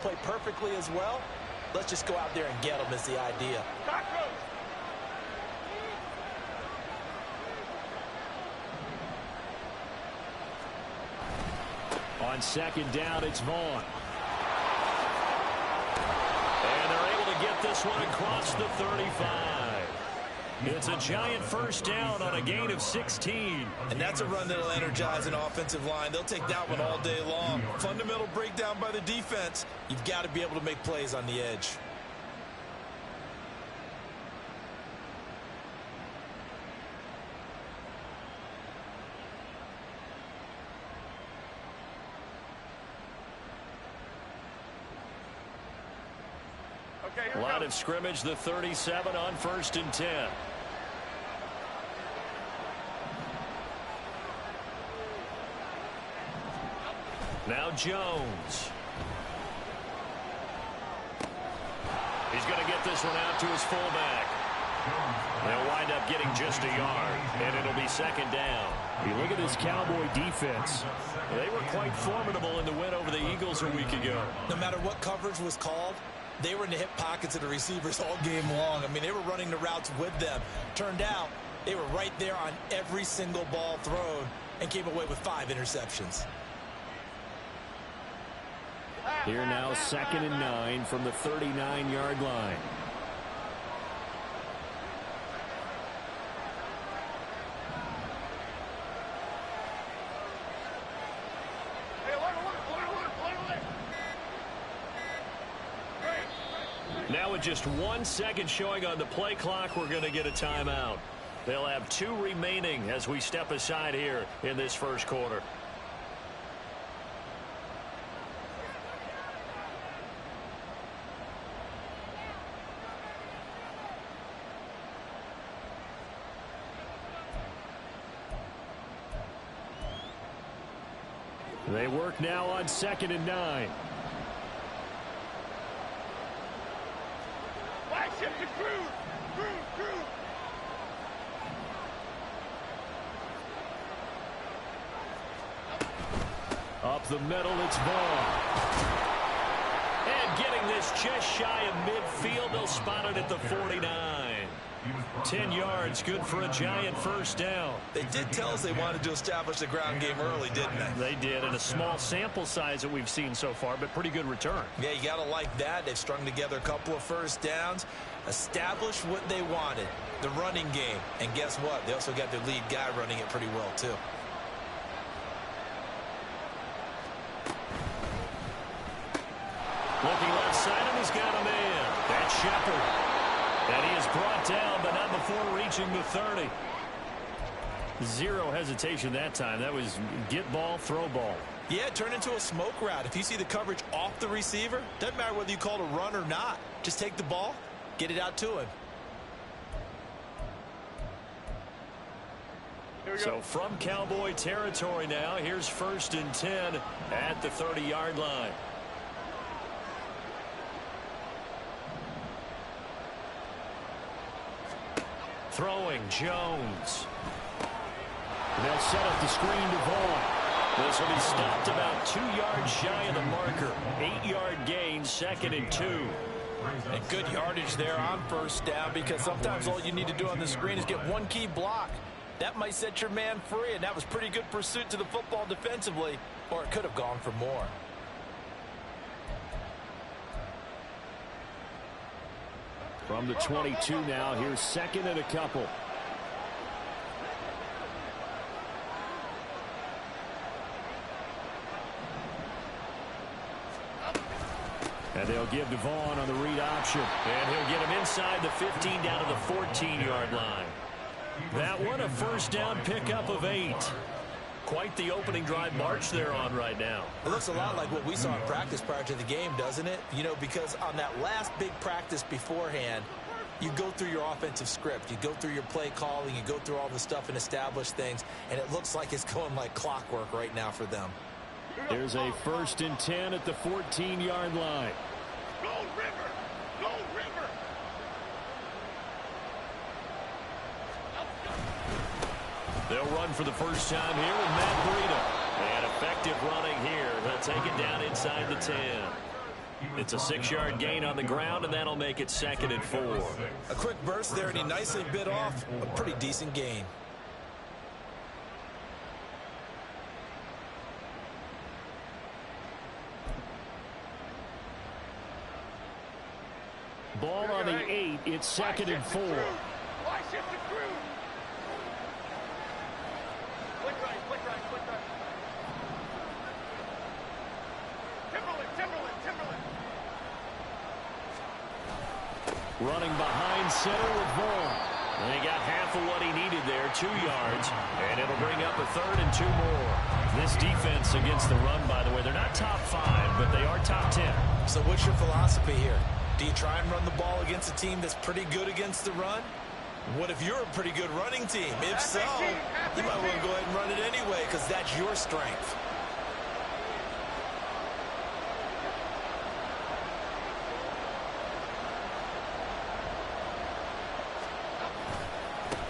play perfectly as well. Let's just go out there and get them is the idea. On second down, it's Vaughn. And they're able to get this one across the 35. It's a giant first down on a gain of 16. And that's a run that'll energize an offensive line. They'll take that one all day long. Fundamental breakdown by the defense. You've got to be able to make plays on the edge. Line of scrimmage, the 37 on 1st and 10. Now Jones. He's going to get this one out to his fullback. They'll wind up getting just a yard, and it'll be second down. You look at this Cowboy defense. They were quite formidable in the win over the Eagles a week ago. No matter what coverage was called, they were in the hip pockets of the receivers all game long. I mean, they were running the routes with them. Turned out, they were right there on every single ball thrown and came away with 5 interceptions. Here now, 2nd and 9 from the 39-yard line. Now with just 1 second showing on the play clock, we're going to get a timeout. They'll have 2 remaining as we step aside here in this first quarter. They work now on 2nd and 9. Up the middle, it's Vaughn. And getting this just shy of midfield, they'll spot it at the 49. 10 yards, good for a giant first down. They did tell us they wanted to establish the ground game early, didn't they? They did, and a small sample size that we've seen so far, but pretty good return. Yeah, you got to like that. They've strung together a couple of first downs, established what they wanted, the running game. And guess what? They also got their lead guy running it pretty well, too. Looking left side, and he's got a man. That's Shepard. And he is brought down, but not before reaching the 30. Zero hesitation that time. That was get ball, throw ball. Yeah, it turned into a smoke route. If you see the coverage off the receiver, doesn't matter whether you call it a run or not. Just take the ball, get it out to him. So from Cowboy territory now, here's 1st and 10 at the 30-yard line. Throwing, Jones. They'll set up the screen to Vaughn. This will be stopped about 2 yards shy of the marker. 8-yard gain, 2nd and 2. And good yardage there on first down, because sometimes all you need to do on the screen is get one key block. That might set your man free, and that was pretty good pursuit to the football defensively, or it could have gone for more. From the 22 now, here's 2nd and a couple. And they'll give to Vaughn on the read option. And he'll get him inside the 15 down to the 14-yard line. That one, a first down pickup of 8. Quite the opening drive march they're on right now. It looks a lot like what we saw in practice prior to the game, doesn't it? You know, because on that last big practice beforehand, you go through your offensive script. You go through your play calling. You go through all the stuff and establish things. And it looks like it's going like clockwork right now for them. There's a 1st and 10 at the 14-yard line. Gold River! Gold River! They'll run for the first time here with Matt Breida. And effective running here. They'll take it down inside the 10. It's a 6-yard gain on the ground, and that'll make it 2nd and 4. A quick burst there, and he nicely bit off a pretty decent gain. Ball on the 8. It's 2nd and 4. Why shift the crew? Click right, click right, click right. Timberland. Running behind center with Vaughn. And he got half of what he needed there, 2 yards. And it'll bring up a 3rd and 2 more. This defense against the run, by the way, they're not top 5, but they are top 10. So what's your philosophy here? Do you try and run the ball against a team that's pretty good against the run? What if you're a pretty good running team? If so, you might want to go ahead and run it anyway because that's your strength.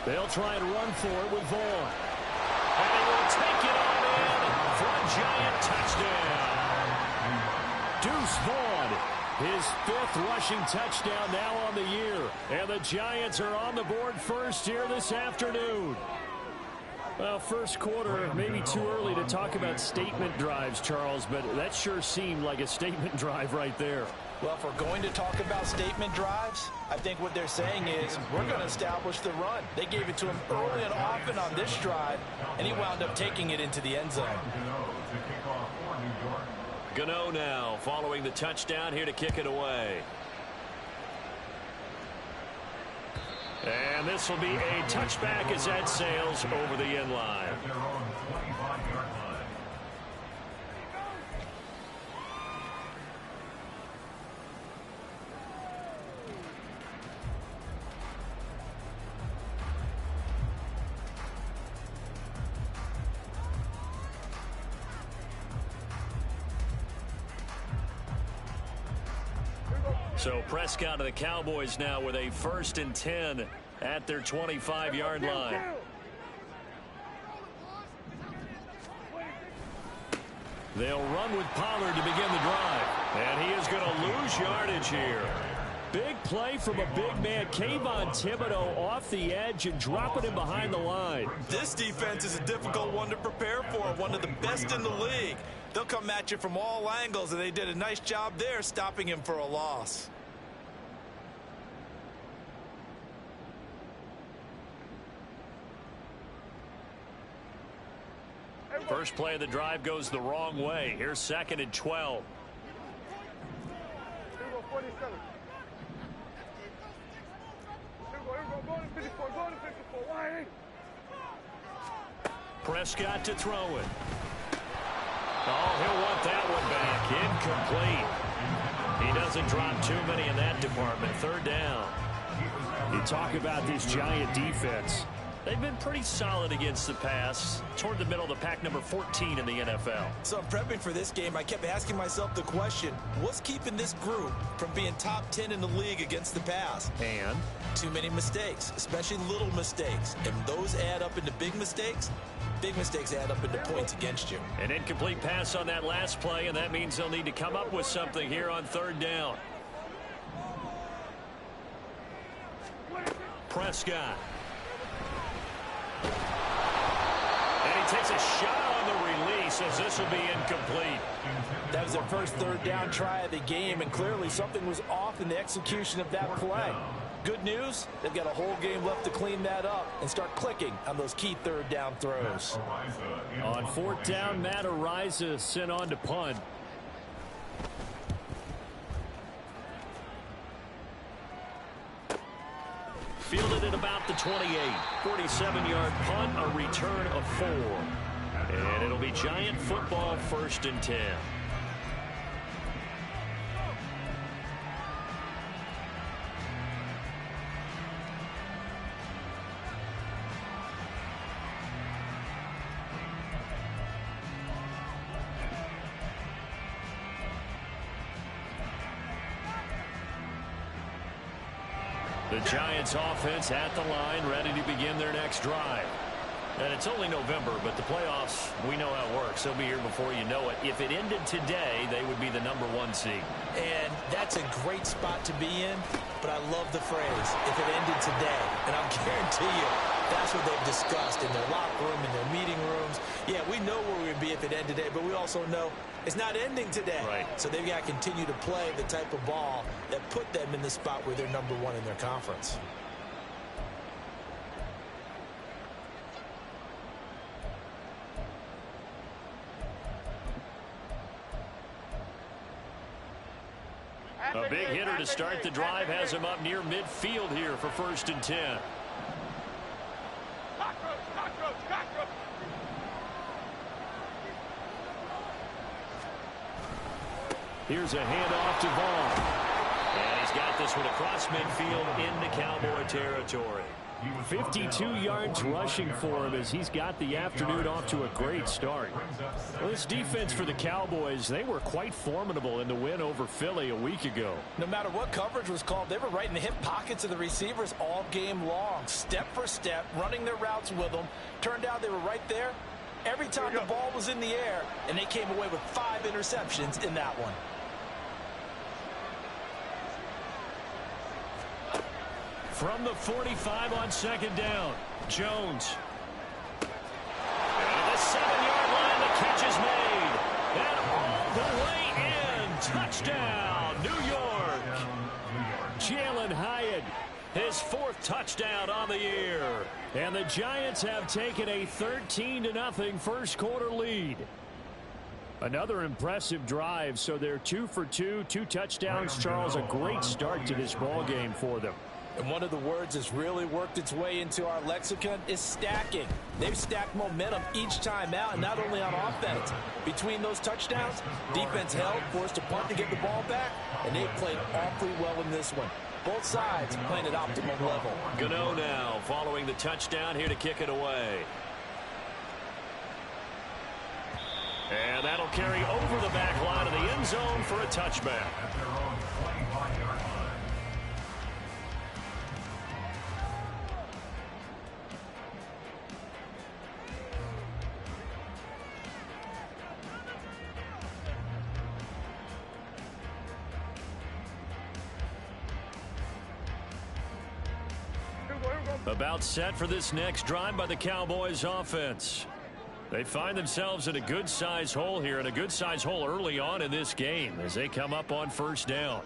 They'll try and run for it with Vaughn. And they will take it on in for a Giant touchdown. Deuce Vaughn, his 5th rushing touchdown now on the year. And the Giants are on the board first here this afternoon. Well, first quarter, maybe too early to talk about statement drives, Charles, but that sure seemed like a statement drive right there. Well, if we're going to talk about statement drives, I think what they're saying is we're going to establish the run. They gave it to him early and often on this drive, and he wound up taking it into the end zone. Gano now following the touchdown here to kick it away. And this will be a touchback as that sails over the end line. So Prescott of the Cowboys now with a 1st and 10 at their 25-yard line. They'll run with Pollard to begin the drive. And he is going to lose yardage here. Big play from a big man. Kayvon Thibodeau off the edge and dropping him behind the line. This defense is a difficult one to prepare for, one of the best in the league. They'll come at you from all angles, and they did a nice job there stopping him for a loss. First play of the drive goes the wrong way. Here's 2nd and 12. Prescott to throw it. Oh, he'll want that one back. Incomplete. He doesn't drop too many in that department. 3rd down. You talk about this Giant defense. They've been pretty solid against the pass. Toward the middle of the pack, number 14 in the NFL. So I'm prepping for this game. I kept asking myself the question, what's keeping this group from being top 10 in the league against the pass? And? Too many mistakes, especially little mistakes. And those add up into big mistakes. Big mistakes add up into points against you. An incomplete pass on that last play, and that means they'll need to come up with something here on 3rd down. Prescott. And he takes a shot on the release as this will be incomplete. That was their first 3rd down try of the game, and clearly something was off in the execution of that play. Good news, they've got a whole game left to clean that up and start clicking on those key 3rd down throws. On 4th down, Matt Ariza sent on to punt. Fielded at about the 28. 47-yard punt, a return of 4. And it'll be Giant football, 1st and 10. The Giants offense at the line, ready to begin their next drive. And it's only November, but the playoffs, we know how it works. They'll be here before you know it. If it ended today, they would be the #1 seed. And that's a great spot to be in, but I love the phrase, if it ended today. And I'll guarantee you, that's what they've discussed in their locker room, in their meeting rooms. Yeah, we know where we would be if it ended today, but we also know it's not ending today. Right. So they've got to continue to play the type of ball that put them in the spot where they're #1 in their conference. A big hitter to start the drive has him up near midfield here for 1st and 10. Here's a handoff to Vaughn. And he's got this one across midfield into Cowboy territory. 52 yards rushing for him as he's got the afternoon off to a great start. Well, this defense for the Cowboys, they were quite formidable in the win over Philly a week ago. No matter what coverage was called, they were right in the hip pockets of the receivers all game long, step for step, running their routes with them. Turned out they were right there every time the ball was in the air, and they came away with 5 interceptions in that one. From the 45 on 2nd down, Jones. And the 7-yard line, the catch is made. And all the way in. Touchdown, New York. Jalen Hyatt, his 4th touchdown on the year. And the Giants have taken a 13-0 first quarter lead. Another impressive drive, so they're 2 for 2, 2 touchdowns. Charles, a great start to this ball game for them. And one of the words that's really worked its way into our lexicon is stacking. They've stacked momentum each time out, and not only on offense. Between those touchdowns, defense held, forced to punt to get the ball back, and they've played awfully well in this one. Both sides playing at optimum level. Gano now following the touchdown here to kick it away. And that'll carry over the back line of the end zone for a touchback. About set for this next drive by the Cowboys offense. They find themselves in a good-sized hole here, and a good-sized hole early on in this game as they come up on 1st down.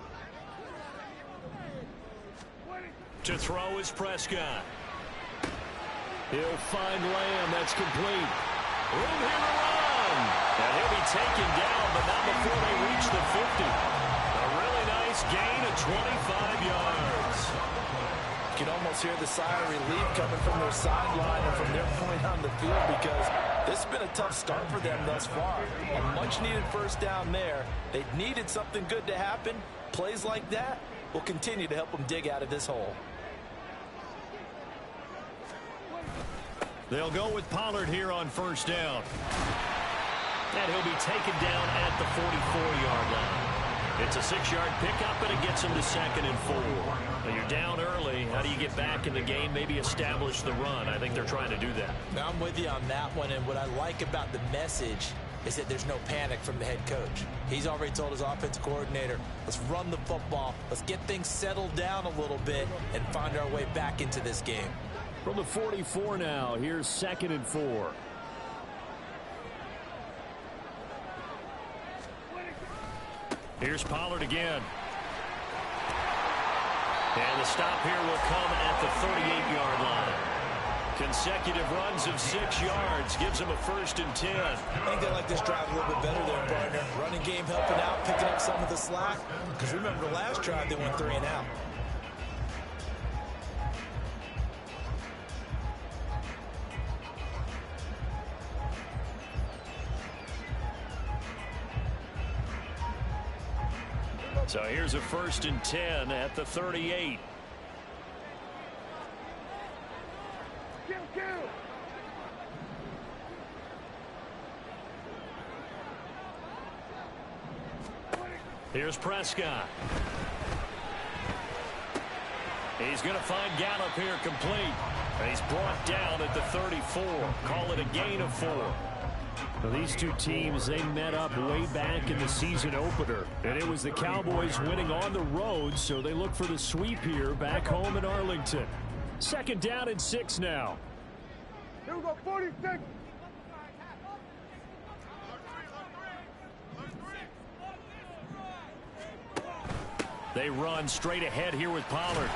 To throw is Prescott. He'll find Lamb. That's complete. Room here to run. And he'll be taken down, but not before they reach the 50. A really nice gain of 25 yards. You can almost hear the sigh of relief coming from their sideline and from their point on the field, because this has been a tough start for them thus far. A much-needed 1st down there. They needed something good to happen. Plays like that will continue to help them dig out of this hole. They'll go with Pollard here on 1st down. And he'll be taken down at the 44-yard line. It's a 6-yard pickup, and it gets him to 2nd and 4. Now you're down early. How do you get back in the game, maybe establish the run? I think they're trying to do that. Now I'm with you on that one, and what I like about the message is that there's no panic from the head coach. He's already told his offensive coordinator, let's run the football, let's get things settled down a little bit and find our way back into this game. From the 44 now, here's 2nd and 4. Here's Pollard again. And the stop here will come at the 38-yard line. Consecutive runs of 6 yards gives them a 1st and 10. I think they like this drive a little bit better there, partner. Running game helping out, picking up some of the slack. Because remember, the last drive they went 3 and out. So here's a 1st and 10 at the 38. Here's Prescott. He's going to find Gallup here complete. And he's brought down at the 34. Call it a gain of 4. Well, these two teams, they met up way back in the season opener. And it was the Cowboys winning on the road, so they look for the sweep here back home in Arlington. 2nd down and 6 now. Here we go, 46. They run straight ahead here with Pollard.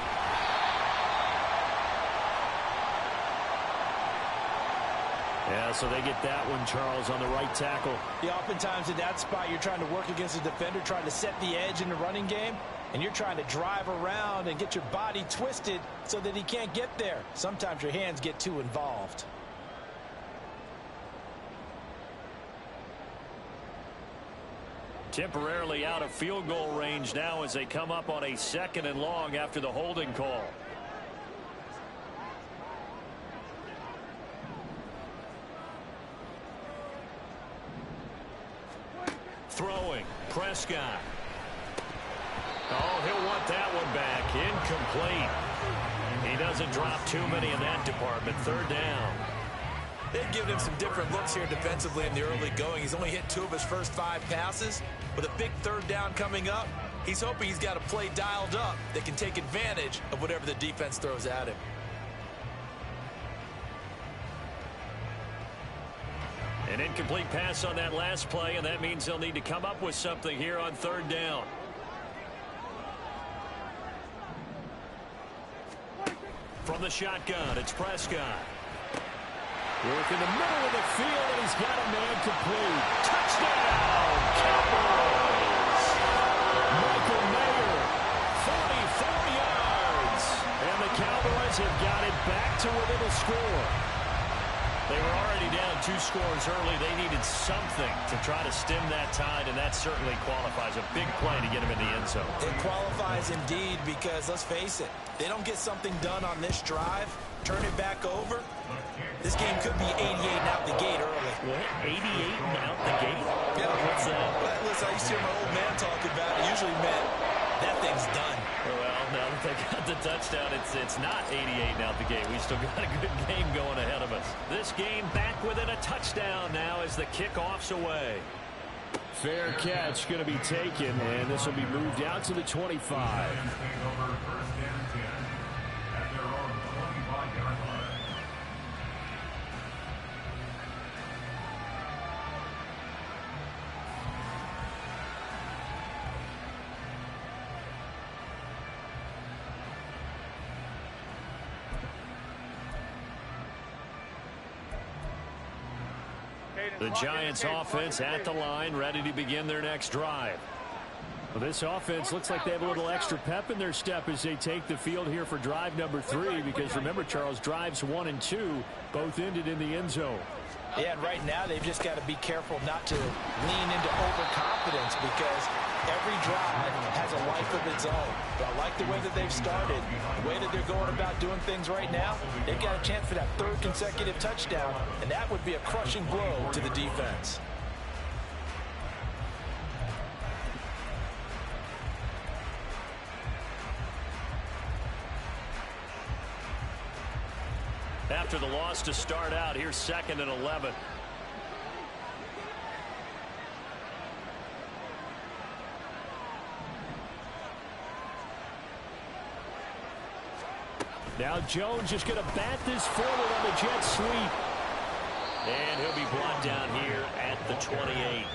Yeah, so they get that one, Charles, on the right tackle. Yeah, oftentimes in that spot, you're trying to work against a defender, trying to set the edge in the running game, and you're trying to drive around and get your body twisted so that he can't get there. Sometimes your hands get too involved. Temporarily out of field goal range now as they come up on a 2nd and long after the holding call. Throwing, Prescott. Oh, he'll want that one back. Incomplete. He doesn't drop too many in that department. 3rd down. They've given him some different looks here defensively in the early going. He's only hit 2 of his first 5 passes. With a big 3rd down coming up, he's hoping he's got a play dialed up that can take advantage of whatever the defense throws at him. An incomplete pass on that last play, and that means they'll need to come up with something here on 3rd down. From the shotgun, it's Prescott. Work in the middle of the field, and he's got a man complete. Touchdown, Cowboys! Michael Mayer. 44 yards. And the Cowboys have got it back to within a score. They were already down 2 scores early. They needed something to try to stem that tide, and that certainly qualifies. A big play to get them in the end zone. It qualifies indeed because, let's face it, they don't get something done on this drive, turn it back over, this game could be 88 and out the gate early. What? 88 and out the gate? Yeah. What's that? Well, listen, I used to hear my old man talk about it. It usually meant that thing's done. Well, now that they got the touchdown, it's not 88 and out the gate. We still got a good game going ahead of us. This game back within a touchdown now as the kickoff's away. Fair catch going to be taken, and this will be moved out to the 25. The Giants offense at the line, ready to begin their next drive. Well, this offense looks like they have a little extra pep in their step as they take the field here for drive number 3, because remember, Charles, drives 1 and 2 both ended in the end zone. Yeah, and right now they've just got to be careful not to lean into overconfidence because every drive has a life of its own. But I like the way that they've started, the way that they're going about doing things right now. They've got a chance for that 3rd consecutive touchdown, and that would be a crushing blow to the defense. After the loss to start out, here's 2nd and 11. Now Jones just going to bat this forward on the jet sweep. And he'll be brought down here at the 28.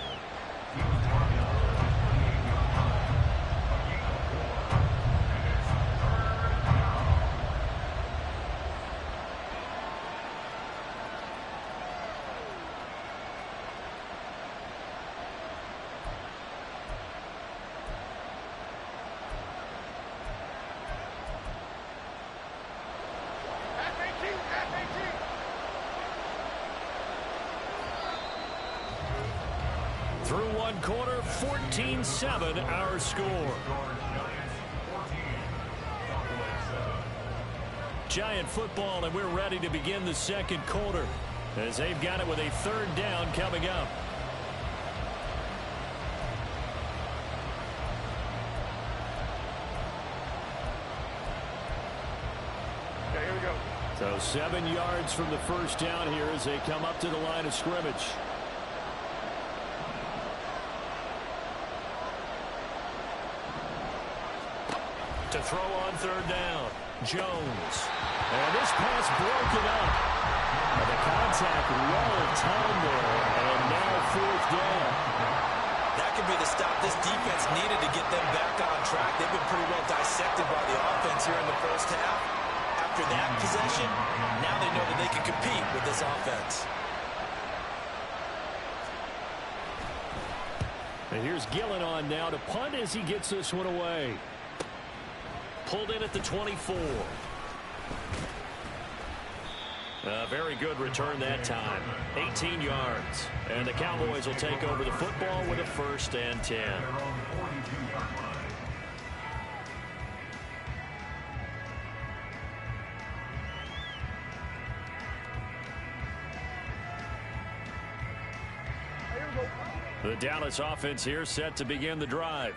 Through 1 quarter, 14-7 our score. Giant football, and we're ready to begin the 2nd quarter as they've got it with a 3rd down coming up. So 7 yards from the first down here as they come up to the line of scrimmage. To throw on third down, Jones. And this pass broken up. And the contact well timed there. And now fourth down. That could be the stop this defense needed to get them back on track. They've been pretty well dissected by the offense here in the first half. After that possession, now they know that they can compete with this offense. And here's Gillen on now to punt as he gets this one away. Pulled in at the 24. A very good return that time. 18 yards. And the Cowboys will take over the football with a 1st and 10. The Dallas offense here set to begin the drive.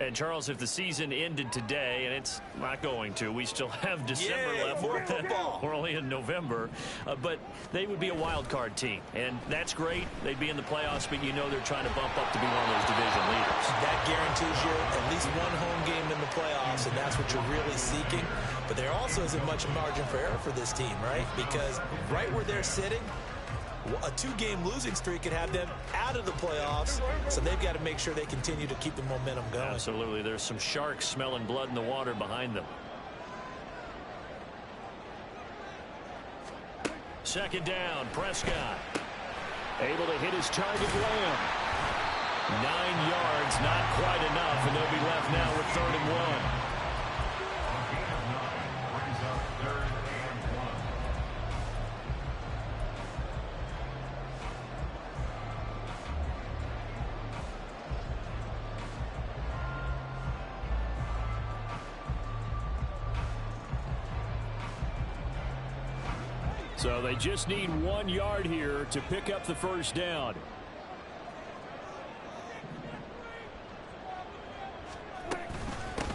And, Charles, if the season ended today, and it's not going to, we still have December left. More football. We're only in November. But they would be a wild card team. And that's great. They'd be in the playoffs, but you know they're trying to bump up to be one of those division leaders. That guarantees you at least one home game in the playoffs, and that's what you're really seeking. But there also isn't much margin for error for this team, right? Because right where they're sitting, a 2-game losing streak could have them out of the playoffs, so they've got to make sure they continue to keep the momentum going. Absolutely. There's some sharks smelling blood in the water behind them. Second down, Prescott. Able to hit his target, Lamb. 9 yards, not quite enough, and they'll be left now with 3rd and 1. So they just need 1 yard here to pick up the first down.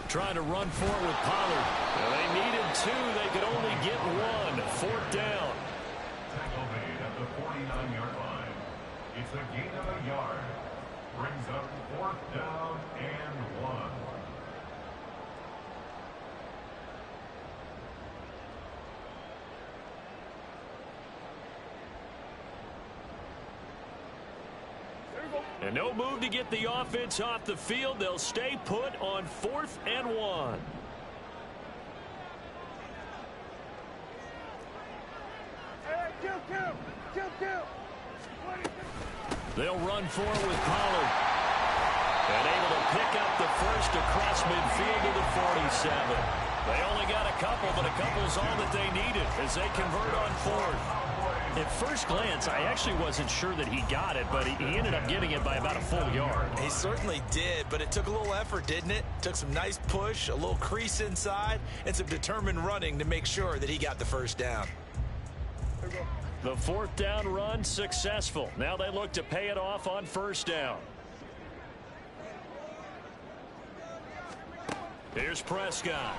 Trying to run for it with Pollard. Well, they needed 2. They could only get 1. 4th down. Tackle made at the 49-yard line. It's a gain of a yard. Brings up 4th down and 1. And no move to get the offense off the field. They'll stay put on 4th and 1. They'll run for it with Pollard. And able to pick up the first across midfield to the 47. They only got a couple, but a couple's all that they needed as they convert on 4th. At first glance, I actually wasn't sure that he got it, but he ended up getting it by about a full yard. He certainly did, but it took a little effort, didn't it? Took some nice push, a little crease inside, and some determined running to make sure that he got the first down. The 4th down run successful. Now they look to pay it off on 1st down. Here's Prescott.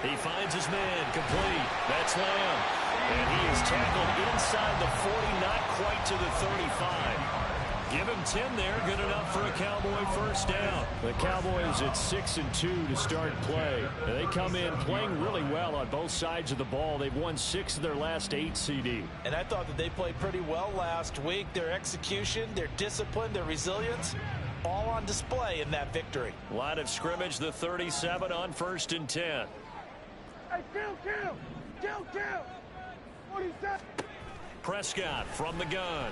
He finds his man complete. That's Lamb. And he is tackled inside the 40, not quite to the 35. Give him 10 there, good enough for a Cowboy first down. The Cowboys at 6-2 to start play. They come in playing really well on both sides of the ball. They've won 6 of their last 8 CD. And I thought that they played pretty well last week. Their execution, their discipline, their resilience, all on display in that victory. Line of scrimmage, the 37 on 1st and 10. Hey, kill! 47. Prescott from the gun.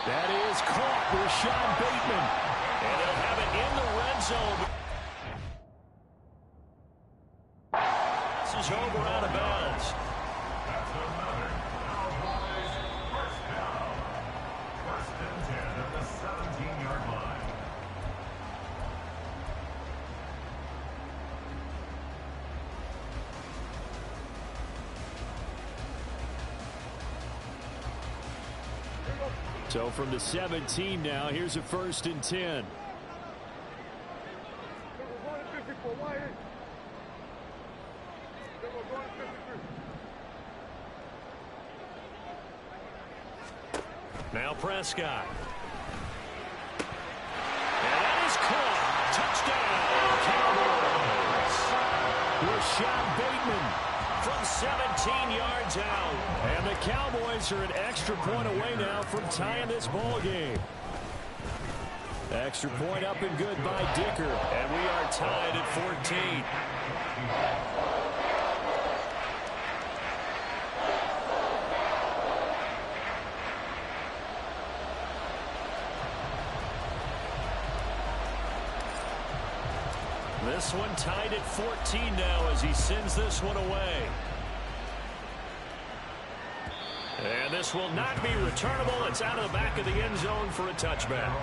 That is caught with Sean Bateman. And they'll have it in the red zone. This is over out of bounds. That's another Cowboys first down. 1st and 10 at the 17-yard line. So from the 17 now, here's a 1st and 10. Now Prescott. And that is caught. Touchdown, Cowboys. Rashad Bateman from 17 yards out. And the Cowboys are an extra point away now from tying this ball game. Extra point up and good by Dicker. And we are tied at 14. This one tied at 14 now as he sends this one away. And this will not be returnable. It's out of the back of the end zone for a touchback.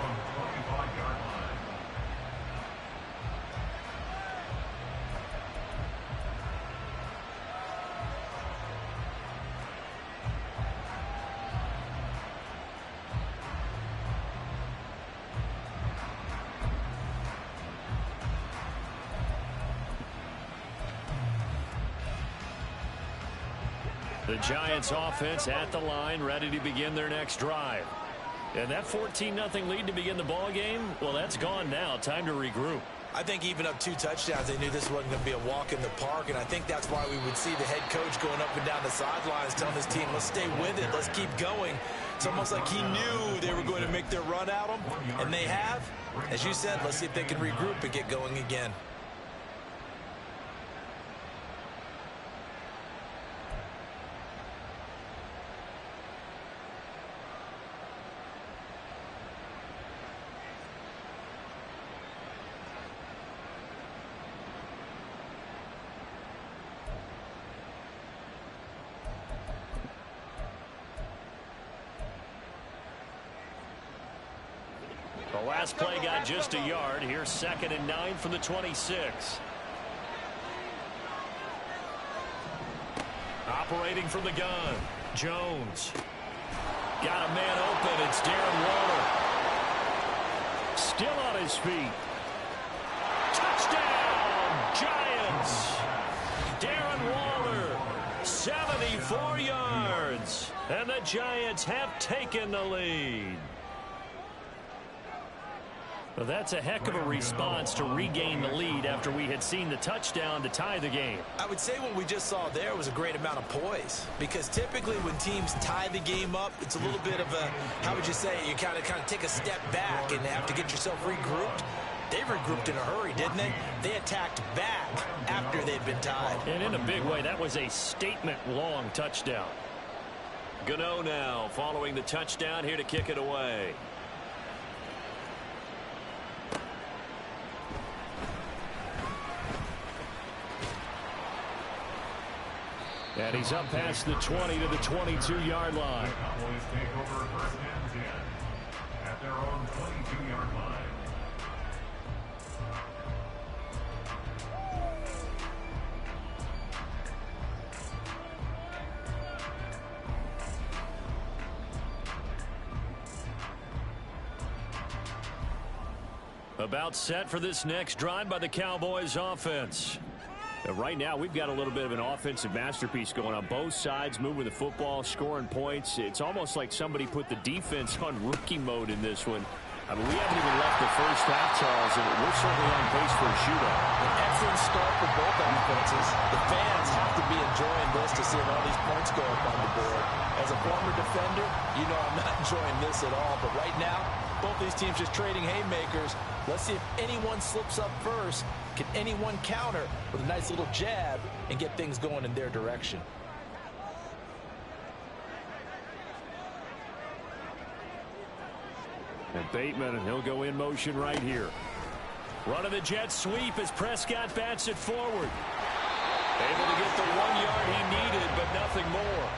The Giants offense at the line, ready to begin their next drive. And that 14-0 lead to begin the ball game, well, that's gone now. Time to regroup. I think even up 2 touchdowns, they knew this wasn't going to be a walk in the park, and I think that's why we would see the head coach going up and down the sidelines telling his team, let's stay with it, let's keep going. It's almost like he knew they were going to make their run at him, and they have. As you said, let's see if they can regroup and get going again. The last play got just a yard. Here's 2nd and 9 from the 26. Operating from the gun. Jones. Got a man open. It's Darren Waller. Still on his feet. Touchdown, Giants. Darren Waller, 74 yards. And the Giants have taken the lead. Well, that's a heck of a response to regain the lead after we had seen the touchdown to tie the game. I would say what we just saw there was a great amount of poise, because typically when teams tie the game up, it's a little bit of a, how would you say, you kind of take a step back and have to get yourself regrouped. They regrouped in a hurry, didn't they? They attacked back after they'd been tied. And in a big way, that was a statement-long touchdown. Gano now following the touchdown, here to kick it away. And he's up past the 20 to the 22-yard line. The Cowboys take over 1st and 10 at their own 22-yard line. About set for this next drive by the Cowboys offense. Right now, we've got a little bit of an offensive masterpiece going on. Both sides moving the football, scoring points. It's almost like somebody put the defense on rookie mode in this one. I mean, we haven't even left the first half, Charles, and we're certainly on pace for a shootout. An excellent start for both offenses. The fans have to be enjoying this to see all these points go up on the board. As a former defender, you know I'm not enjoying this at all. But right now, both these teams just trading haymakers. Let's see if anyone slips up first. Can anyone counter with a nice little jab and get things going in their direction? And Bateman, and he'll go in motion right here. Run of the jet sweep as Prescott bats it forward. Able to get the 1 yard he needed, but nothing more.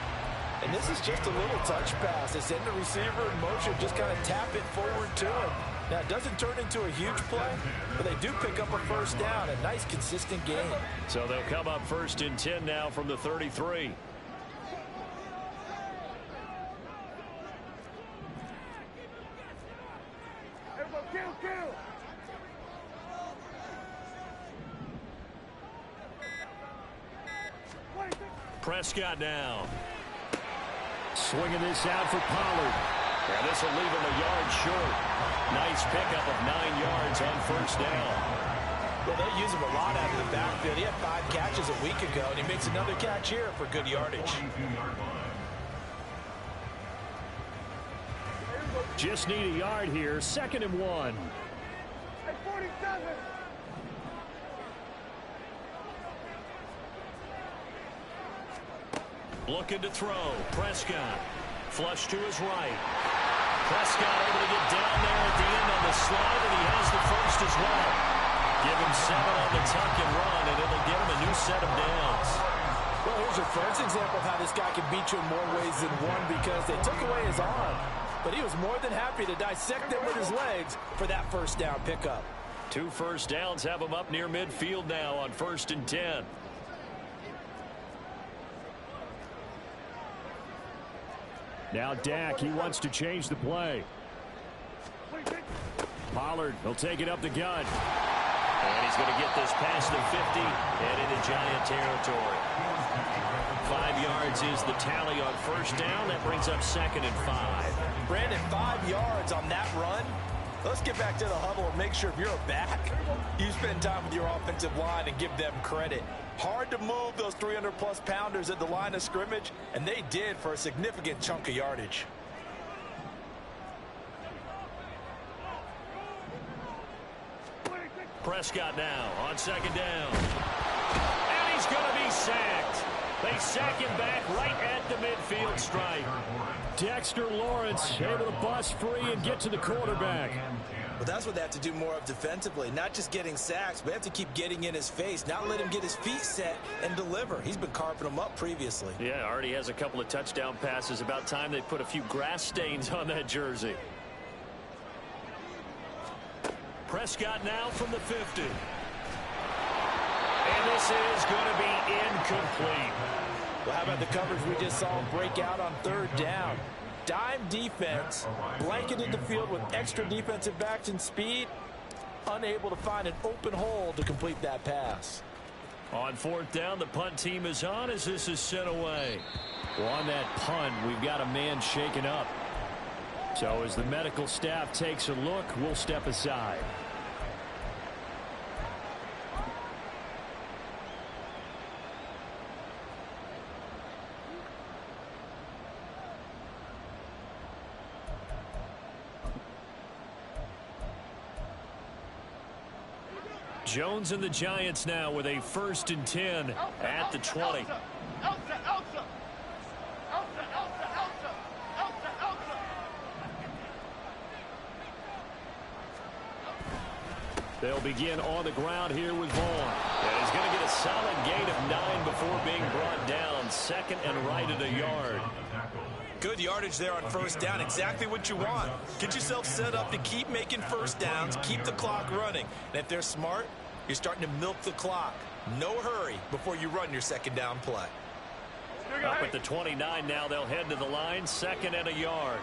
And this is just a little touch pass. They send the receiver in motion, just kind of tap it forward to him. Now, it doesn't turn into a huge play, but they do pick up a first down. A nice, consistent game. So they'll come up 1st and 10 now from the 33. Kill. Prescott now. Swinging this out for Pollard. Yeah, this will leave him a yard short. Nice pickup of 9 yards on first down. Well, they use him a lot out of the backfield. He had 5 catches a week ago, and he makes another catch here for good yardage. Just need a yard here. 2nd and 1. Hey, 47. Looking to throw. Prescott. Flush to his right. Prescott able to get down there at the end on the slide, and he has the first as well. Give him 7 on the tuck and run, and it'll get him a new set of downs. Well, here's your first example of how this guy can beat you in more ways than one, because they took away his arm. But he was more than happy to dissect them with his legs for that first down pickup. 2 first downs have him up near midfield now on 1st and 10. Now Dak, he wants to change the play. Pollard, he'll take it up the gut. And he's going to get this past the 50 and into Giant territory. 5 yards is the tally on first down. That brings up 2nd and 5. Brandon, 5 yards on that run. Let's get back to the huddle and make sure if you're a back, you spend time with your offensive line and give them credit. Hard to move those 300-plus pounders at the line of scrimmage, and they did for a significant chunk of yardage. Prescott now on 2nd down. And he's going to be sacked. They sack him back right at the midfield stripe. Dexter Lawrence able to bust free and get to the quarterback. But that's what they have to do more of defensively, not just getting sacks, but they have to keep getting in his face, not let him get his feet set and deliver. He's been carving them up previously. Yeah, already has a couple of touchdown passes. About time they put a few grass stains on that jersey. Prescott now from the 50. And this is going to be incomplete. Well, how about the coverage we just saw him break out on 3rd down? Dime defense, blanketed the field with extra defensive backs and speed, unable to find an open hole to complete that pass. On 4th down, the punt team is on as this is sent away. Well, on that punt, we've got a man shaken up. So as the medical staff takes a look, we'll step aside. Jones and the Giants now with a 1st and 10 at the 20. They'll begin on the ground here with Vaughn. And he's going to get a solid gain of 9 before being brought down. 2nd and right at a yard. Good yardage there on 1st down. Exactly what you want. Get yourself set up to keep making first downs, keep the clock running. And if they're smart, you're starting to milk the clock. No hurry before you run your 2nd down play. Up at the 29 now, they'll head to the line. 2nd and a yard.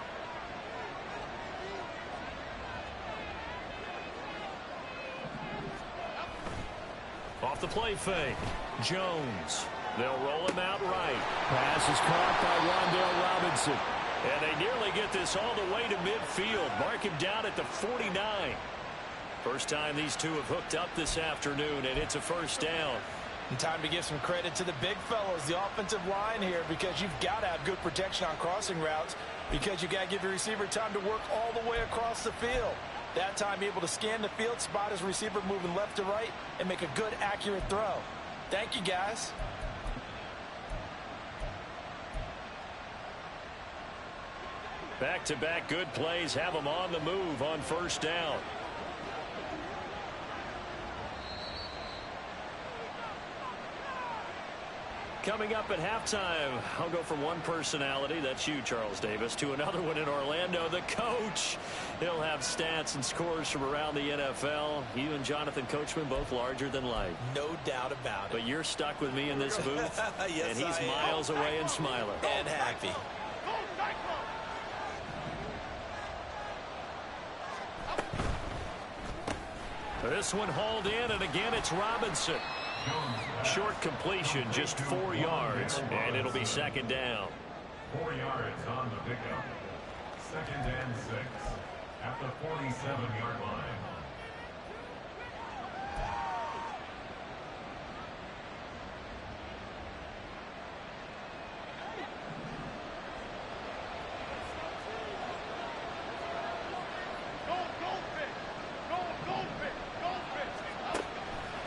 Off the play fake. Jones. They'll roll him out right. Pass is caught by Wan'Dale Robinson. And they nearly get this all the way to midfield. Mark him down at the 49. First time these two have hooked up this afternoon, and it's a 1st down. And time to give some credit to the big fellows, the offensive line here, because you've got to have good protection on crossing routes, because you've got to give your receiver time to work all the way across the field. That time, be able to scan the field, spot his receiver moving left to right, and make a good, accurate throw. Thank you, guys. Back-to-back good plays have them on the move on 1st down. Coming up at halftime, I'll go from one personality, that's you, Charles Davis, to another one in Orlando, the coach. He'll have stats and scores from around the NFL. You and Jonathan Coachman both larger than life. No doubt about it. But you're stuck with me in this booth, yes, and he's miles away and smiling. And happy. This one hauled in, and again it's Robinson. Short completion, just 4 yards, and it'll be 2nd down. 4 yards on the pickup. 2nd and 6 at the 47-yard line.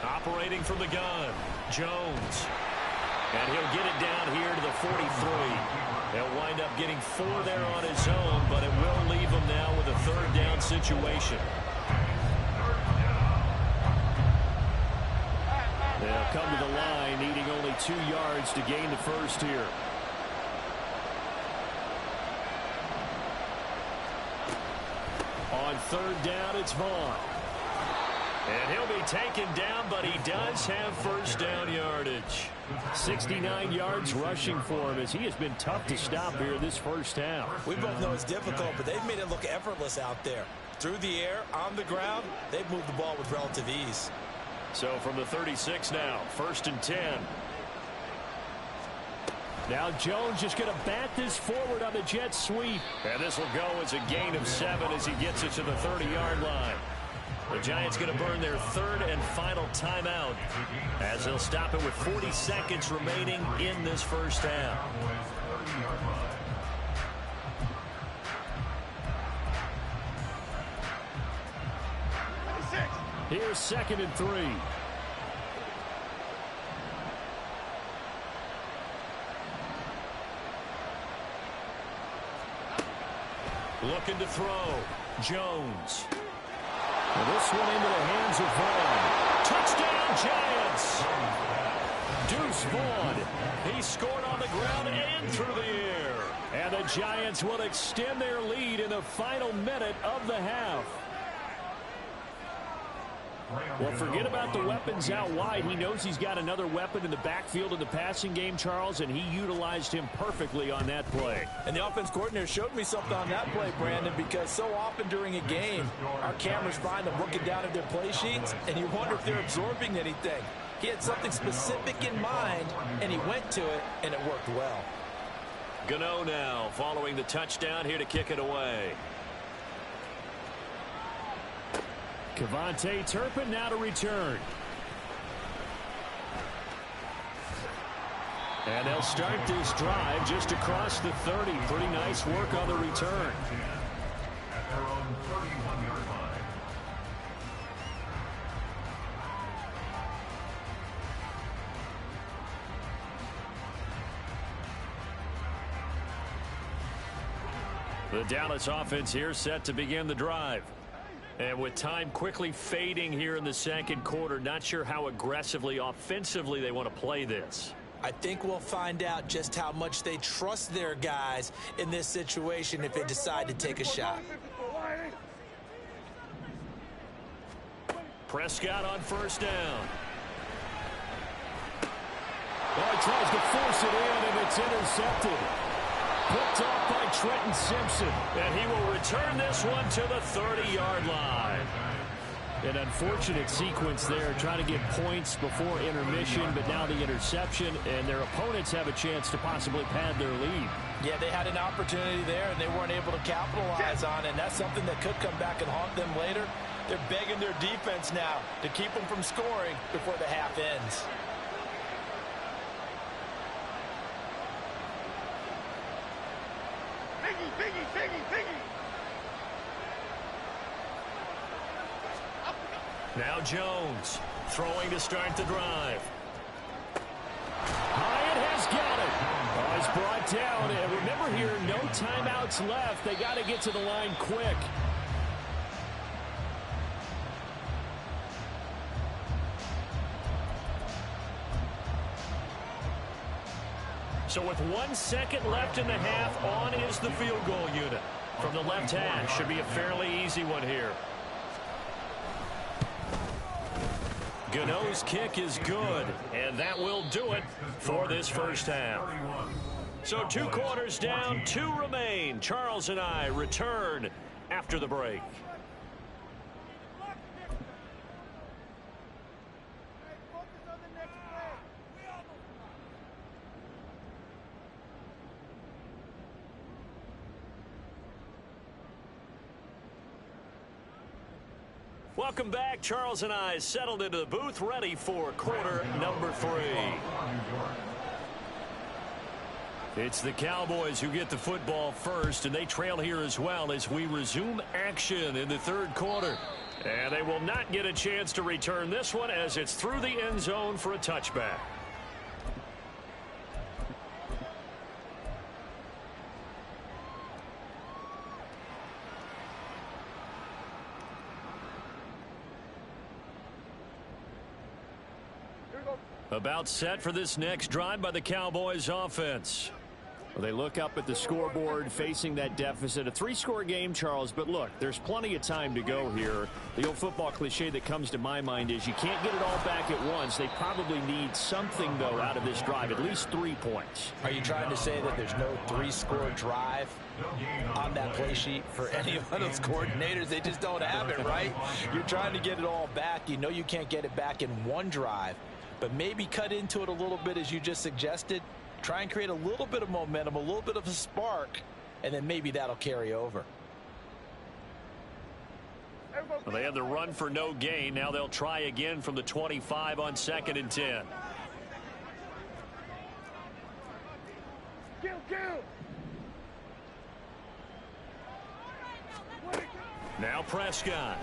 Operating from the gun, Jones. And he'll get it down here to the 43. He'll wind up getting 4 there on his own, but it will leave him now with a 3rd down situation. They'll come to the line, needing only 2 yards to gain the first here. On 3rd down, it's Vaughn. And he'll be taken down, but he does have first down yardage. 69 yards rushing for him as he has been tough to stop here this first half. We both know it's difficult, but they've made it look effortless out there. Through the air, on the ground, they've moved the ball with relative ease. So from the 36 now, 1st and 10. Now Jones just going to bat this forward on the jet sweep. And this will go as a gain of 7 as he gets it to the 30-yard line. The Giants going to burn their 3rd and final timeout as they'll stop it with 40 seconds remaining in this first half. Here's 2nd and 3. Looking to throw. Jones. And this one into the hands of Vaughn. Touchdown, Giants! Deuce Vaughn. He scored on the ground and through the air. And the Giants will extend their lead in the final minute of the half. Well, forget about the weapons out wide. He knows he's got another weapon in the backfield in the passing game, Charles, and he utilized him perfectly on that play. And the offense coordinator showed me something on that play, Brandon, because so often during a game, our cameras find them looking down at their play sheets, and you wonder if they're absorbing anything. He had something specific in mind, and he went to it, and it worked well. Gano now following the touchdown here to kick it away. Kevontae Turpin now to return. And they'll start this drive just across the 30. Pretty nice work on the return. At their own 31-yard line. The Dallas offense here set to begin the drive. And with time quickly fading here in the 2nd quarter, not sure how aggressively, offensively they want to play this. I think we'll find out just how much they trust their guys in this situation if they decide to take a shot. Prescott on 1st down. Well, he tries to force it in, and it's intercepted. Picked off by Trenton Simpson. And he will return this one to the 30-yard line. An unfortunate sequence there, trying to get points before intermission, but now the interception, and their opponents have a chance to possibly pad their lead. Yeah, they had an opportunity there, and they weren't able to capitalize on it, and that's something that could come back and haunt them later. They're begging their defense now to keep them from scoring before the half ends. Now Jones throwing to start the drive. Hyatt has got it. Oh, he's brought down. And remember here, no timeouts left. They got to get to the line quick. So with 1 second left in the half, on is the field goal unit. From the left hash, should be a fairly easy one here. Gano's kick is good, and that will do it for this first half. So 2 quarters down, 2 remain. Charles and I return after the break. Welcome back. Charles and I settled into the booth, ready for quarter number 3. It's the Cowboys who get the football first, and they trail here as well as we resume action in the third quarter. And they will not get a chance to return this one as it's through the end zone for a touchback. About set for this next drive by the Cowboys offense. Well, they look up at the scoreboard facing that deficit. A 3-score game, Charles, but look, there's plenty of time to go here. The old football cliche that comes to my mind is you can't get it all back at once. They probably need something, though, out of this drive, at least 3 points. Are you trying to say that there's no 3-score drive on that play sheet for any of those coordinators? They just don't have it, right? You're trying to get it all back. You know you can't get it back in one drive, but maybe cut into it a little bit as you just suggested. Try and create a little bit of momentum, a little bit of a spark, and then maybe that'll carry over. Well, they had the run for no gain. Now they'll try again from the 25 on 2nd and 10. Now Prescott.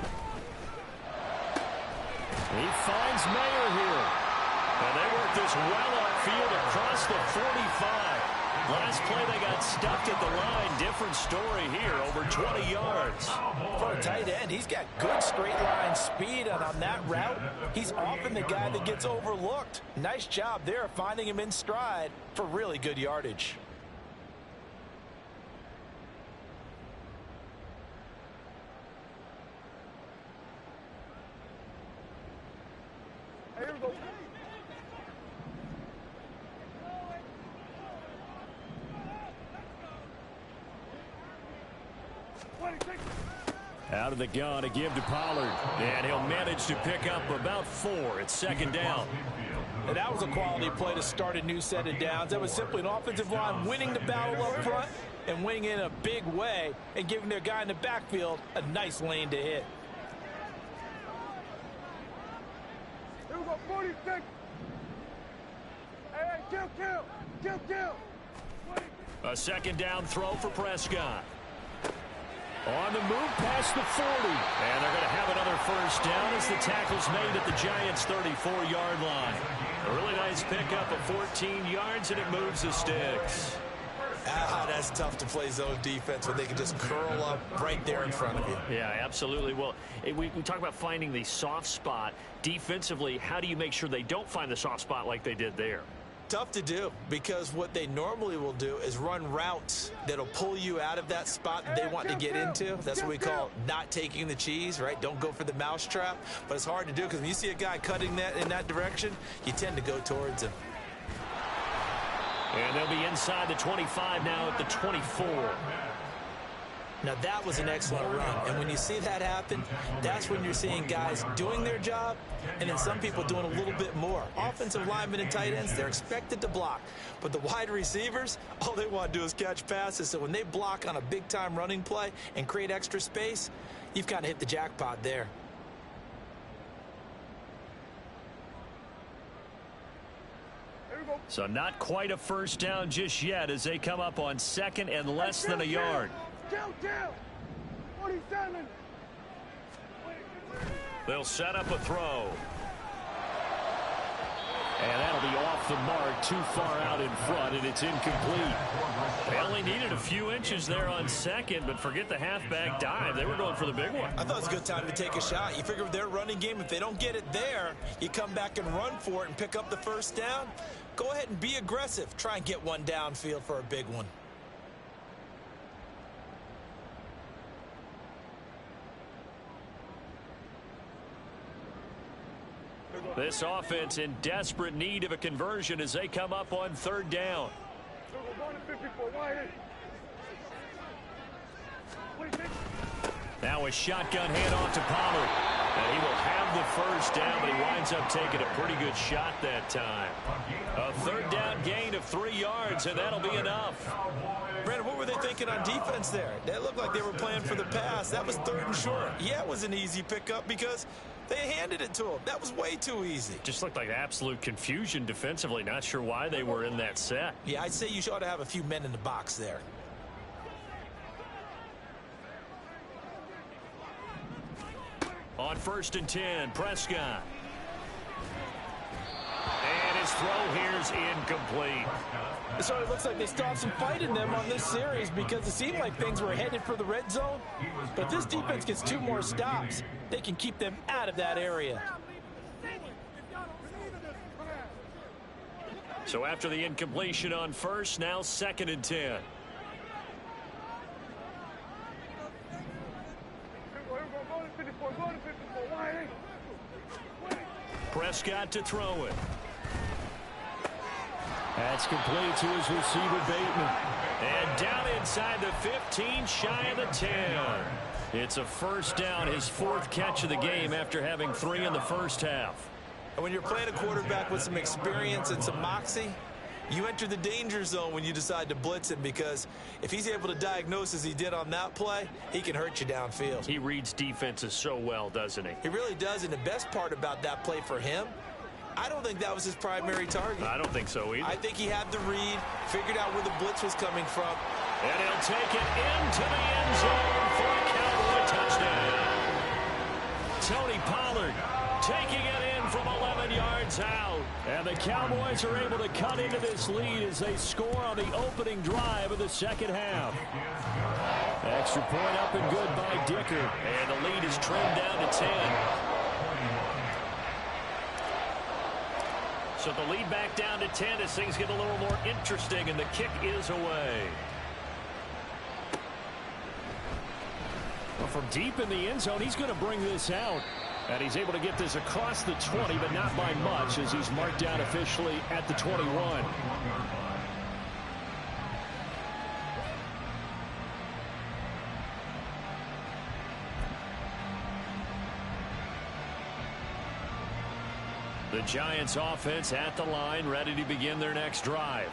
He finds Mayer here. And they work this well upfield across the 45. Last play they got stuffed at the line. Different story here, over 20 yards. For a tight end, he's got good straight line speed, and on that route, he's often the guy that gets overlooked. Nice job there finding him in stride for really good yardage. Here we go. Out of the gun to give to Pollard. And he'll manage to pick up about 4. It's 2nd down. And that was a quality play to start a new set of downs. That was simply an offensive line winning the battle up front and winning in a big way and giving their guy in the backfield a nice lane to hit. Here we go, 46. Hey, kill. A 2nd down throw for Prescott. On the move past the 40. And they're going to have another 1st down as the tackle's made at the Giants' 34-yard line. A really nice pickup of 14 yards, and it moves the sticks. That's tough to play zone defense when they can just curl up right there in front of you. Yeah, absolutely. Well, we talk about finding the soft spot. Defensively, how do you make sure they don't find the soft spot like they did there? Tough to do, because what they normally will do is run routes that'll pull you out of that spot that they want to get into. That's what we call not taking the cheese, right? Don't go for the mousetrap. But it's hard to do because when you see a guy cutting that in that direction, you tend to go towards him. And they'll be inside the 25 now at the 24. Now that was an excellent run, and when you see that happen, that's when you're seeing guys doing their job and then some people doing a little bit more. Offensive linemen and tight ends, they're expected to block, but the wide receivers, all they want to do is catch passes. So when they block on a big-time running play and create extra space, you've kind of hit the jackpot there. So not quite a 1st down just yet as they come up on 2nd and less than a yard. 47. They'll set up a throw. And that'll be off the mark, too far out in front, and it's incomplete. They only needed a few inches there on 2nd, but forget the halfback dive. They were going for the big one. I thought it was a good time to take a shot. You figure with their running game, if they don't get it there, you come back and run for it and pick up the 1st down. Go ahead and be aggressive. Try and get one downfield for a big one. This offense in desperate need of a conversion as they come up on 3rd down. Now a shotgun handoff to Pollard. And he will have the first down, but he winds up taking a pretty good shot that time. A third down gain of 3 yards, and that'll be enough. Brandon, what were they thinking on defense there? They looked like they were playing for the pass. That was 3rd and short. Yeah, it was an easy pickup because they handed it to him. That was way too easy. Just looked like absolute confusion defensively. Not sure why they were in that set. Yeah, I'd say you ought to have a few men in the box there. On 1st and 10, Prescott. And his throw here's incomplete. So it looks like they stopped some fight in them on this series because it seemed like things were headed for the red zone. But this defense gets 2 more stops. They can keep them out of that area. So after the incompletion on 1st, now 2nd and 10. Prescott to throw it. That's complete to his receiver, Bateman. And down inside the 15, shy of the 10. It's a first down, his 4th catch of the game after having 3 in the first half. And when you're playing a quarterback with some experience and some moxie, you enter the danger zone when you decide to blitz him, because if he's able to diagnose as he did on that play, he can hurt you downfield. He reads defenses so well, doesn't he? He really does, and the best part about that play for him, I don't think that was his primary target. I don't think so either. I think he had the read, figured out where the blitz was coming from. And he'll take it into the end zone for a Cowboy touchdown. Tony Pollard taking it in from 11 yards out. And the Cowboys are able to cut into this lead as they score on the opening drive of the second half. Extra point up and good by Dicker. And the lead is trimmed down to 10. So the lead back down to 10 as things get a little more interesting, and the kick is away. Well, from deep in the end zone, he's going to bring this out. And he's able to get this across the 20, but not by much, as he's marked down officially at the 21. The Giants offense at the line, ready to begin their next drive.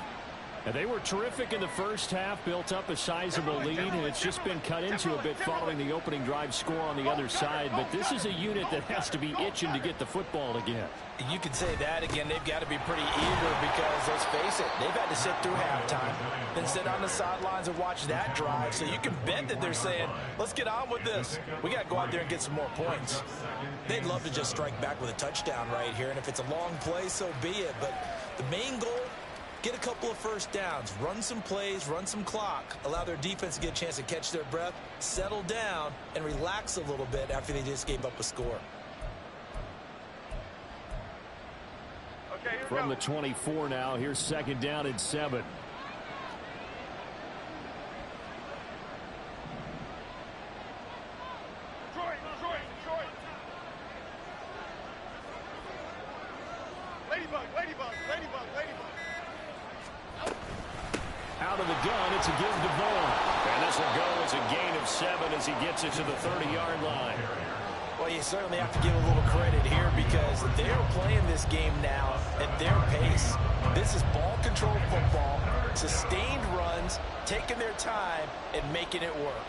And they were terrific in the first half, built up a sizable lead, and it's just been cut into a bit following the opening drive score on the other side. But this is a unit that has to be itching to get the football again. You can say that again. They've got to be pretty eager because, let's face it, they've had to sit through halftime, then sit on the sidelines and watch that drive. So you can bet that they're saying, let's get on with this. We got to go out there and get some more points. They'd love to just strike back with a touchdown right here, and if it's a long play, so be it. But the main goal, get a couple of first downs, run some plays, run some clock, allow their defense to get a chance to catch their breath, settle down, and relax a little bit after they just gave up a score. From the 24 now, here's 2nd down and 7. Out of the gun, it's a give to Vaughn. And this will go as a gain of 7 as he gets it to the 30-yard line. Well, you certainly have to give a little credit here because they're playing this game now at their pace. This is ball-controlled football, sustained runs, taking their time, and making it work.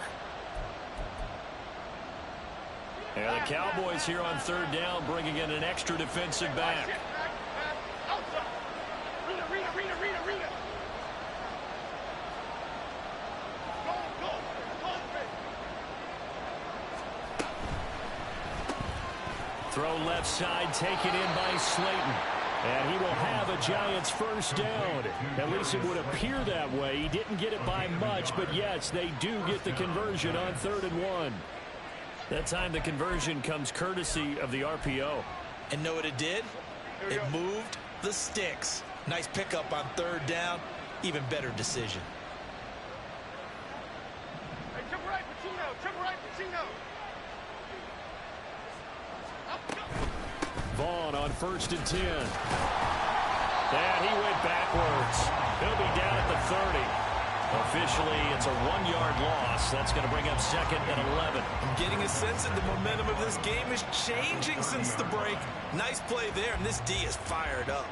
And the Cowboys here on 3rd down bringing in an extra defensive back. Throw left side, taken in by Slayton. And he will have a Giants first down. At least it would appear that way. He didn't get it by much, but yes, they do get the conversion on 3rd and 1. That time the conversion comes courtesy of the RPO. And know what it did? It moved the sticks. Nice pickup on 3rd down. Even better decision. Hey, jump right, Pacino. Jump right, Pacino. Vaughn on 1st and 10. And he went backwards. He'll be down at the 30. Officially, it's a 1-yard loss. That's going to bring up 2nd and 11. I'm getting a sense that the momentum of this game is changing since the break. Nice play there, and this D is fired up.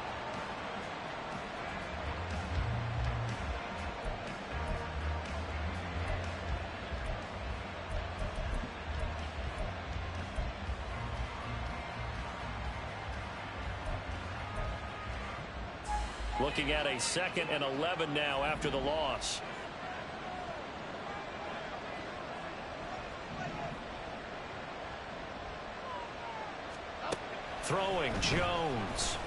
Looking at a 2nd and 11 now after the loss. Throwing Jones.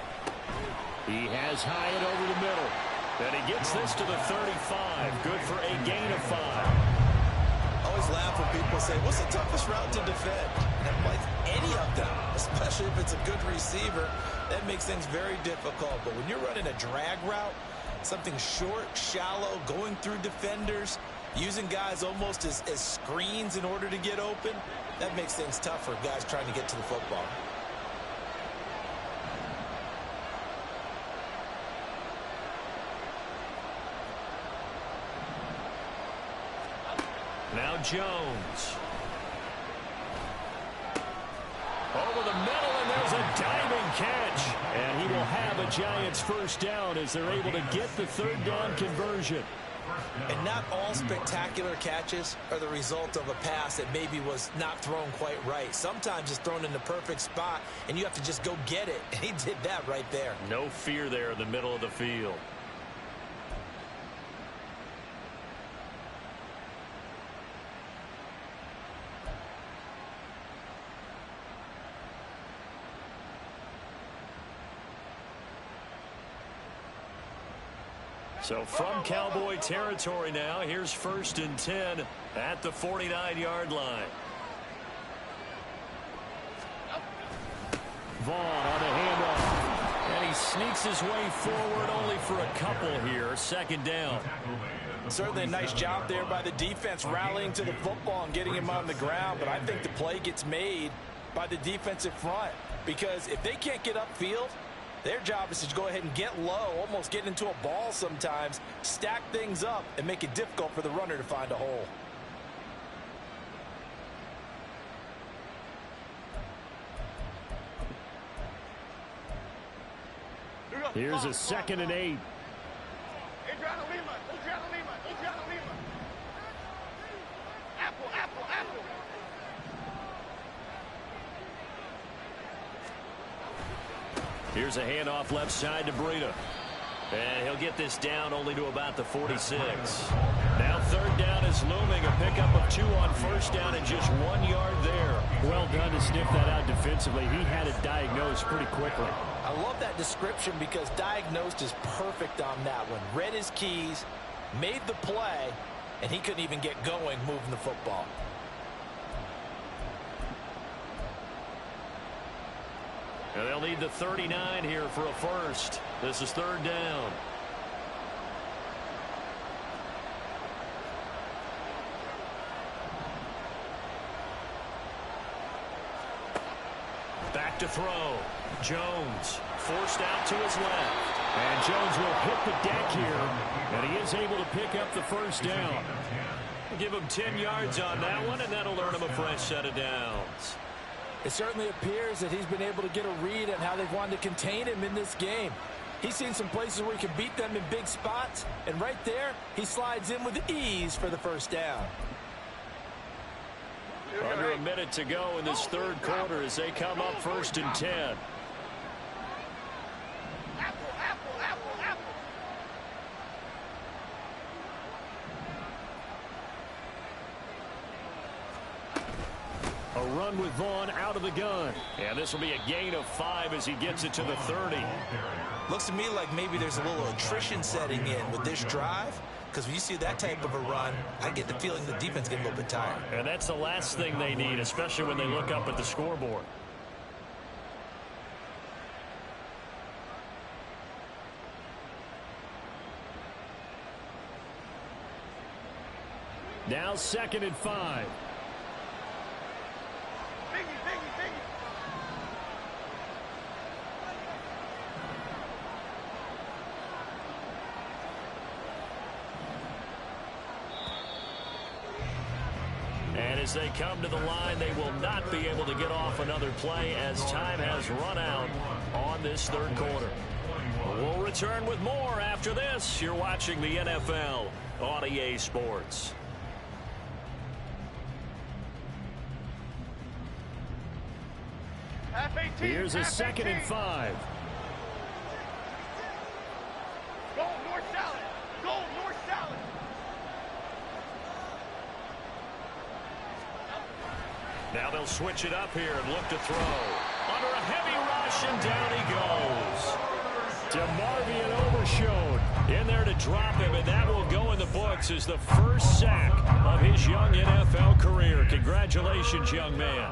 He has Hyatt over the middle. And he gets this to the 35. Good for a gain of 5. I always laugh when people say, what's the toughest route to defend? And I'm like, any of them, especially if it's a good receiver. That makes things very difficult. But when you're running a drag route, something short, shallow, going through defenders, using guys almost as screens in order to get open, that makes things tough for guys trying to get to the football. Now Jones. Over the middle, and there's a diving catch. And he will have a Giants first down as they're able to get the 3rd down conversion. And not all spectacular catches are the result of a pass that maybe was not thrown quite right. Sometimes it's thrown in the perfect spot, and you have to just go get it. And he did that right there. No fear there in the middle of the field. So from Cowboy territory now, here's 1st and 10 at the 49-yard line. Vaughn on the handoff. And he sneaks his way forward only for a couple here. 2nd down. Certainly a nice job there by the defense rallying to the football and getting him on the ground. But I think the play gets made by the defensive front. Because if they can't get upfield, their job is to go ahead and get low, almost get into a ball sometimes, stack things up, and make it difficult for the runner to find a hole. Here's a 2nd and 8. Apple. Here's a handoff left side to Breida. And he'll get this down only to about the 46. Now 3rd down is looming. A pickup of 2 on 1st down and just 1 yard there. Well done to sniff that out defensively. He had it diagnosed pretty quickly. I love that description because diagnosed is perfect on that one. Read his keys, made the play, and he couldn't even get going moving the football. And they'll need the 39 here for a first. This is 3rd down. Back to throw. Jones forced out to his left. And Jones will hit the deck here. And he is able to pick up the 1st down. Give him 10 yards on that one, and that'll earn him a fresh set of downs. It certainly appears that he's been able to get a read on how they've wanted to contain him in this game. He's seen some places where he can beat them in big spots, and right there, he slides in with ease for the 1st down. Under a minute to go in this 3rd quarter as they come up 1st and 10. A run with Vaughn out of the gun. And this will be a gain of 5 as he gets it to the 30. Looks to me like maybe there's a little attrition setting in with this drive. Because when you see that type of a run, I get the feeling the defense getting a little bit tired. And that's the last thing they need, especially when they look up at the scoreboard. Now 2nd and 5. as they come to the line, they will not be able to get off another play as time has run out on this third quarter. We'll return with more after this. You're watching the NFL on EA Sports. Here's a 2nd and 5. Go north salad. Go north salad. Now they'll switch it up here and look to throw. Under a heavy rush, and down he goes. DeMarvion overshowed in there to drop him, and that will go in the books as the first sack of his young NFL career. Congratulations, young man.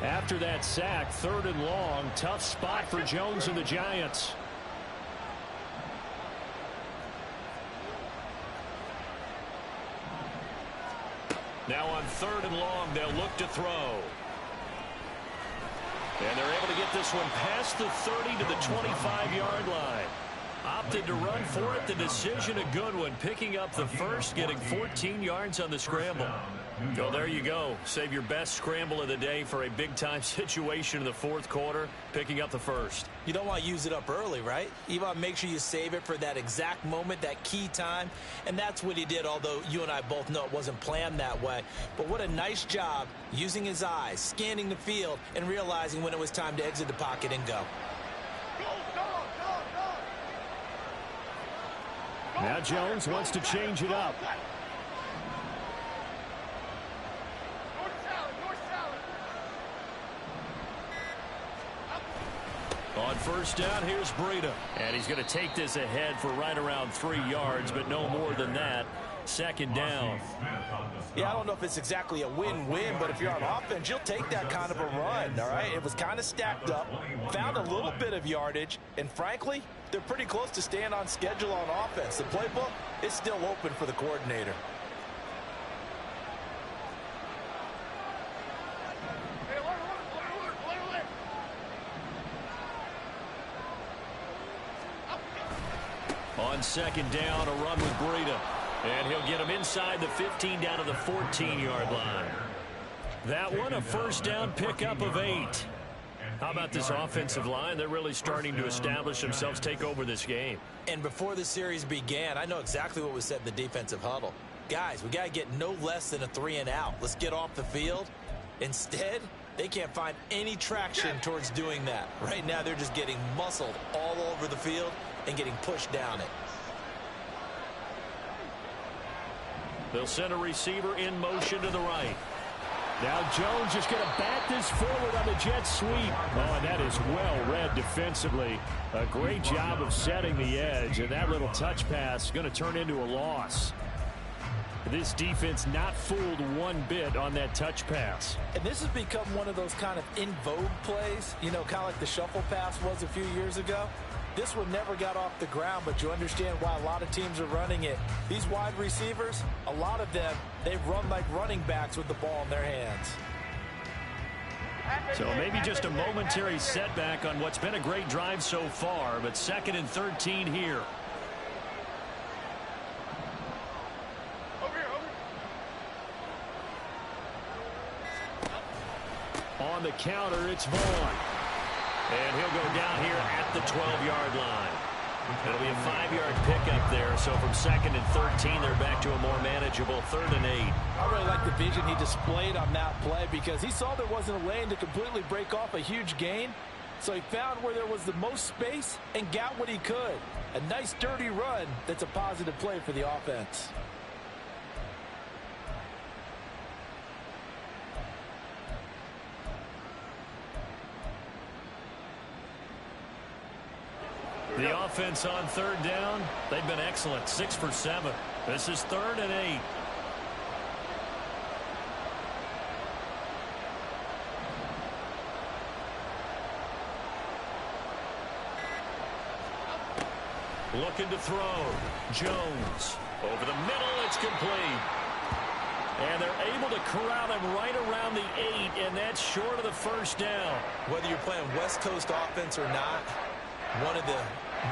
After that sack, 3rd and long, tough spot for Jones and the Giants. Now on 3rd and long, they'll look to throw. And they're able to get this one past the 30 to the 25-yard line. Opted to run for it. The decision a good one. Picking up the first, getting 14 yards on the scramble. So there you go. Save your best scramble of the day for a big-time situation in the 4th quarter, picking up the first. You don't want to use it up early, right? You want to make sure you save it for that exact moment, that key time. And that's what he did, although you and I both know it wasn't planned that way. But what a nice job using his eyes, scanning the field, and realizing when it was time to exit the pocket and go. Now Jones wants to change it up. On 1st down, here's Breida. And he's going to take this ahead for right around 3 yards, but no more than that. 2nd down. Yeah, I don't know if it's exactly a win-win, but if you're on offense, you'll take that kind of a run, all right? It was kind of stacked up, found a little bit of yardage, and frankly, they're pretty close to staying on schedule on offense. The playbook is still open for the coordinator. On 2nd down, a run with Breida. And he'll get him inside the 15 down to the 14-yard line. That one, a 1st down pickup of 8. How about this offensive line? They're really starting to establish themselves, take over this game. And before the series began, I know exactly what was said in the defensive huddle. Guys, we got to get no less than a 3 and out. Let's get off the field. Instead, they can't find any traction towards doing that. Right now, they're just getting muscled all over the field and getting pushed down it. They'll send a receiver in motion to the right. Now Jones is going to bat this forward on the jet sweep. Oh, and that is well read defensively. A great job of setting the edge, and that little touch pass is going to turn into a loss. This defense not fooled one bit on that touch pass. And this has become one of those kind of in vogue plays, you know, kind of like the shuffle pass was a few years ago. This one never got off the ground, but you understand why a lot of teams are running it. These wide receivers, a lot of them, they run like running backs with the ball in their hands. So maybe just a momentary setback on what's been a great drive so far, but 2nd and 13 here. On the counter, it's Vaughn. And he'll go down here at the 12-yard line. It'll be a 5-yard pickup there. So from 2nd and 13, they're back to a more manageable 3rd and 8. I really like the vision he displayed on that play because he saw there wasn't a lane to completely break off a huge gain. So he found where there was the most space and got what he could. A nice, dirty run that's a positive play for the offense. The offense on 3rd down, they've been excellent. 6 for 7. This is 3rd and 8. Looking to throw. Jones. Over the middle, it's complete. And they're able to corral him right around the 8, and that's short of the first down. Whether you're playing West Coast offense or not, one of the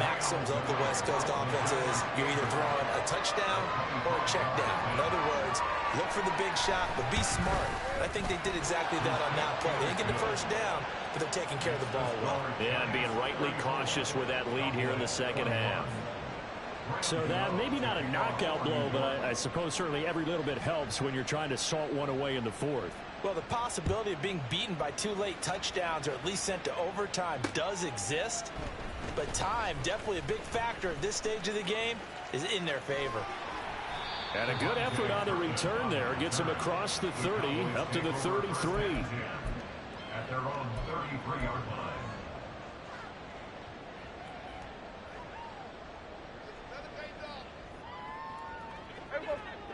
maxims of the West Coast offense is you're either throwing a touchdown or a check down. In other words, look for the big shot, but be smart. I think they did exactly that on that play. They didn't get the first down, but they're taking care of the ball well. Yeah, and being rightly cautious with that lead here in the second half. So that maybe not a knockout blow, but I suppose certainly every little bit helps when you're trying to salt one away in the fourth. Well, the possibility of being beaten by 2 late touchdowns or at least sent to overtime does exist. But time, definitely a big factor at this stage of the game, is in their favor. And a good effort on the return there. Gets him across the 30, up to the 33. At their own 33-yard line.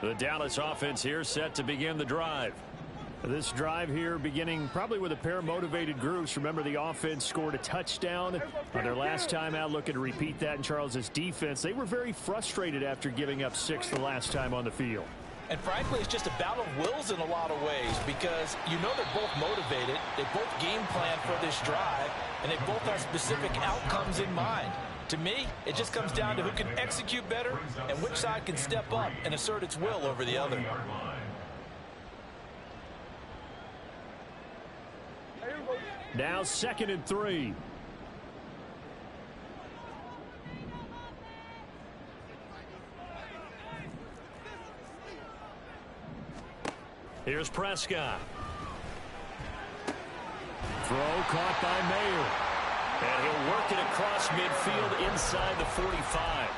The Dallas offense here set to begin the drive. This drive here beginning probably with a pair of motivated groups. Remember, the offense scored a touchdown on their last time out, looking to repeat that in Charles's defense. They were very frustrated after giving up 6 the last time on the field. And frankly, it's just a battle of wills in a lot of ways because you know they're both motivated. They both game plan for this drive, and they both have specific outcomes in mind. To me, it just comes down to who can execute better and which side can step up and assert its will over the other. Now 2nd and 3. Here's Prescott. Throw caught by Mayer. And he'll work it across midfield inside the 45.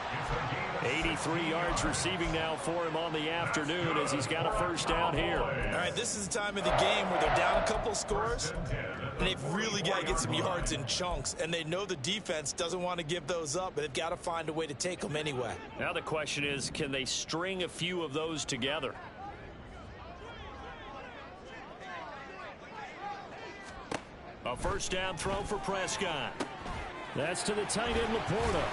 83 yards receiving now for him on the afternoon as he's got a first down here. All right, this is the time of the game where they're down a couple of scores, and they've really got to get some yards in chunks, and they know the defense doesn't want to give those up, but they've got to find a way to take them anyway. Now the question is, can they string a few of those together? A first down throw for Prescott. That's to the tight end, Laporta.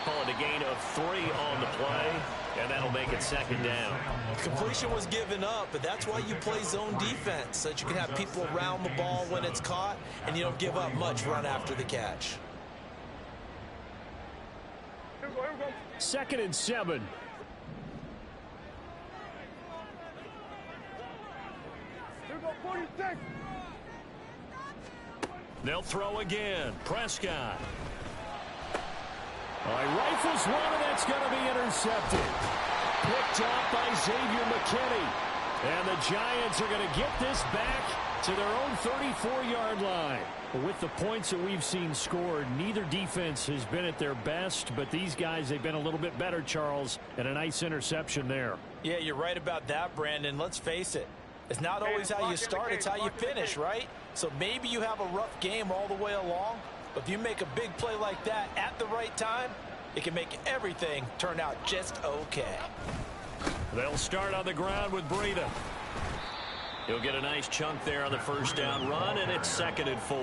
Call it a gain of 3 on the play, and that'll make it 2nd down. Completion was given up, but that's why you play zone defense, so that you can have people around the ball when it's caught, and you don't give up much run after the catch. 2nd and 7. They'll throw again. Prescott. Rifles one, and that's going to be intercepted. Picked off by Xavier McKinney. And the Giants are going to get this back to their own 34-yard line. With the points that we've seen scored, neither defense has been at their best, but these guys, they've been a little bit better, Charles, and a nice interception there. Yeah, you're right about that, Brandon. Let's face it. It's not always how you start, it's how you finish, right? So maybe you have a rough game all the way along, but if you make a big play like that at the right time, it can make everything turn out just okay. They'll start on the ground with Breida. He'll get a nice chunk there on the first down run, and it's 2nd and 4.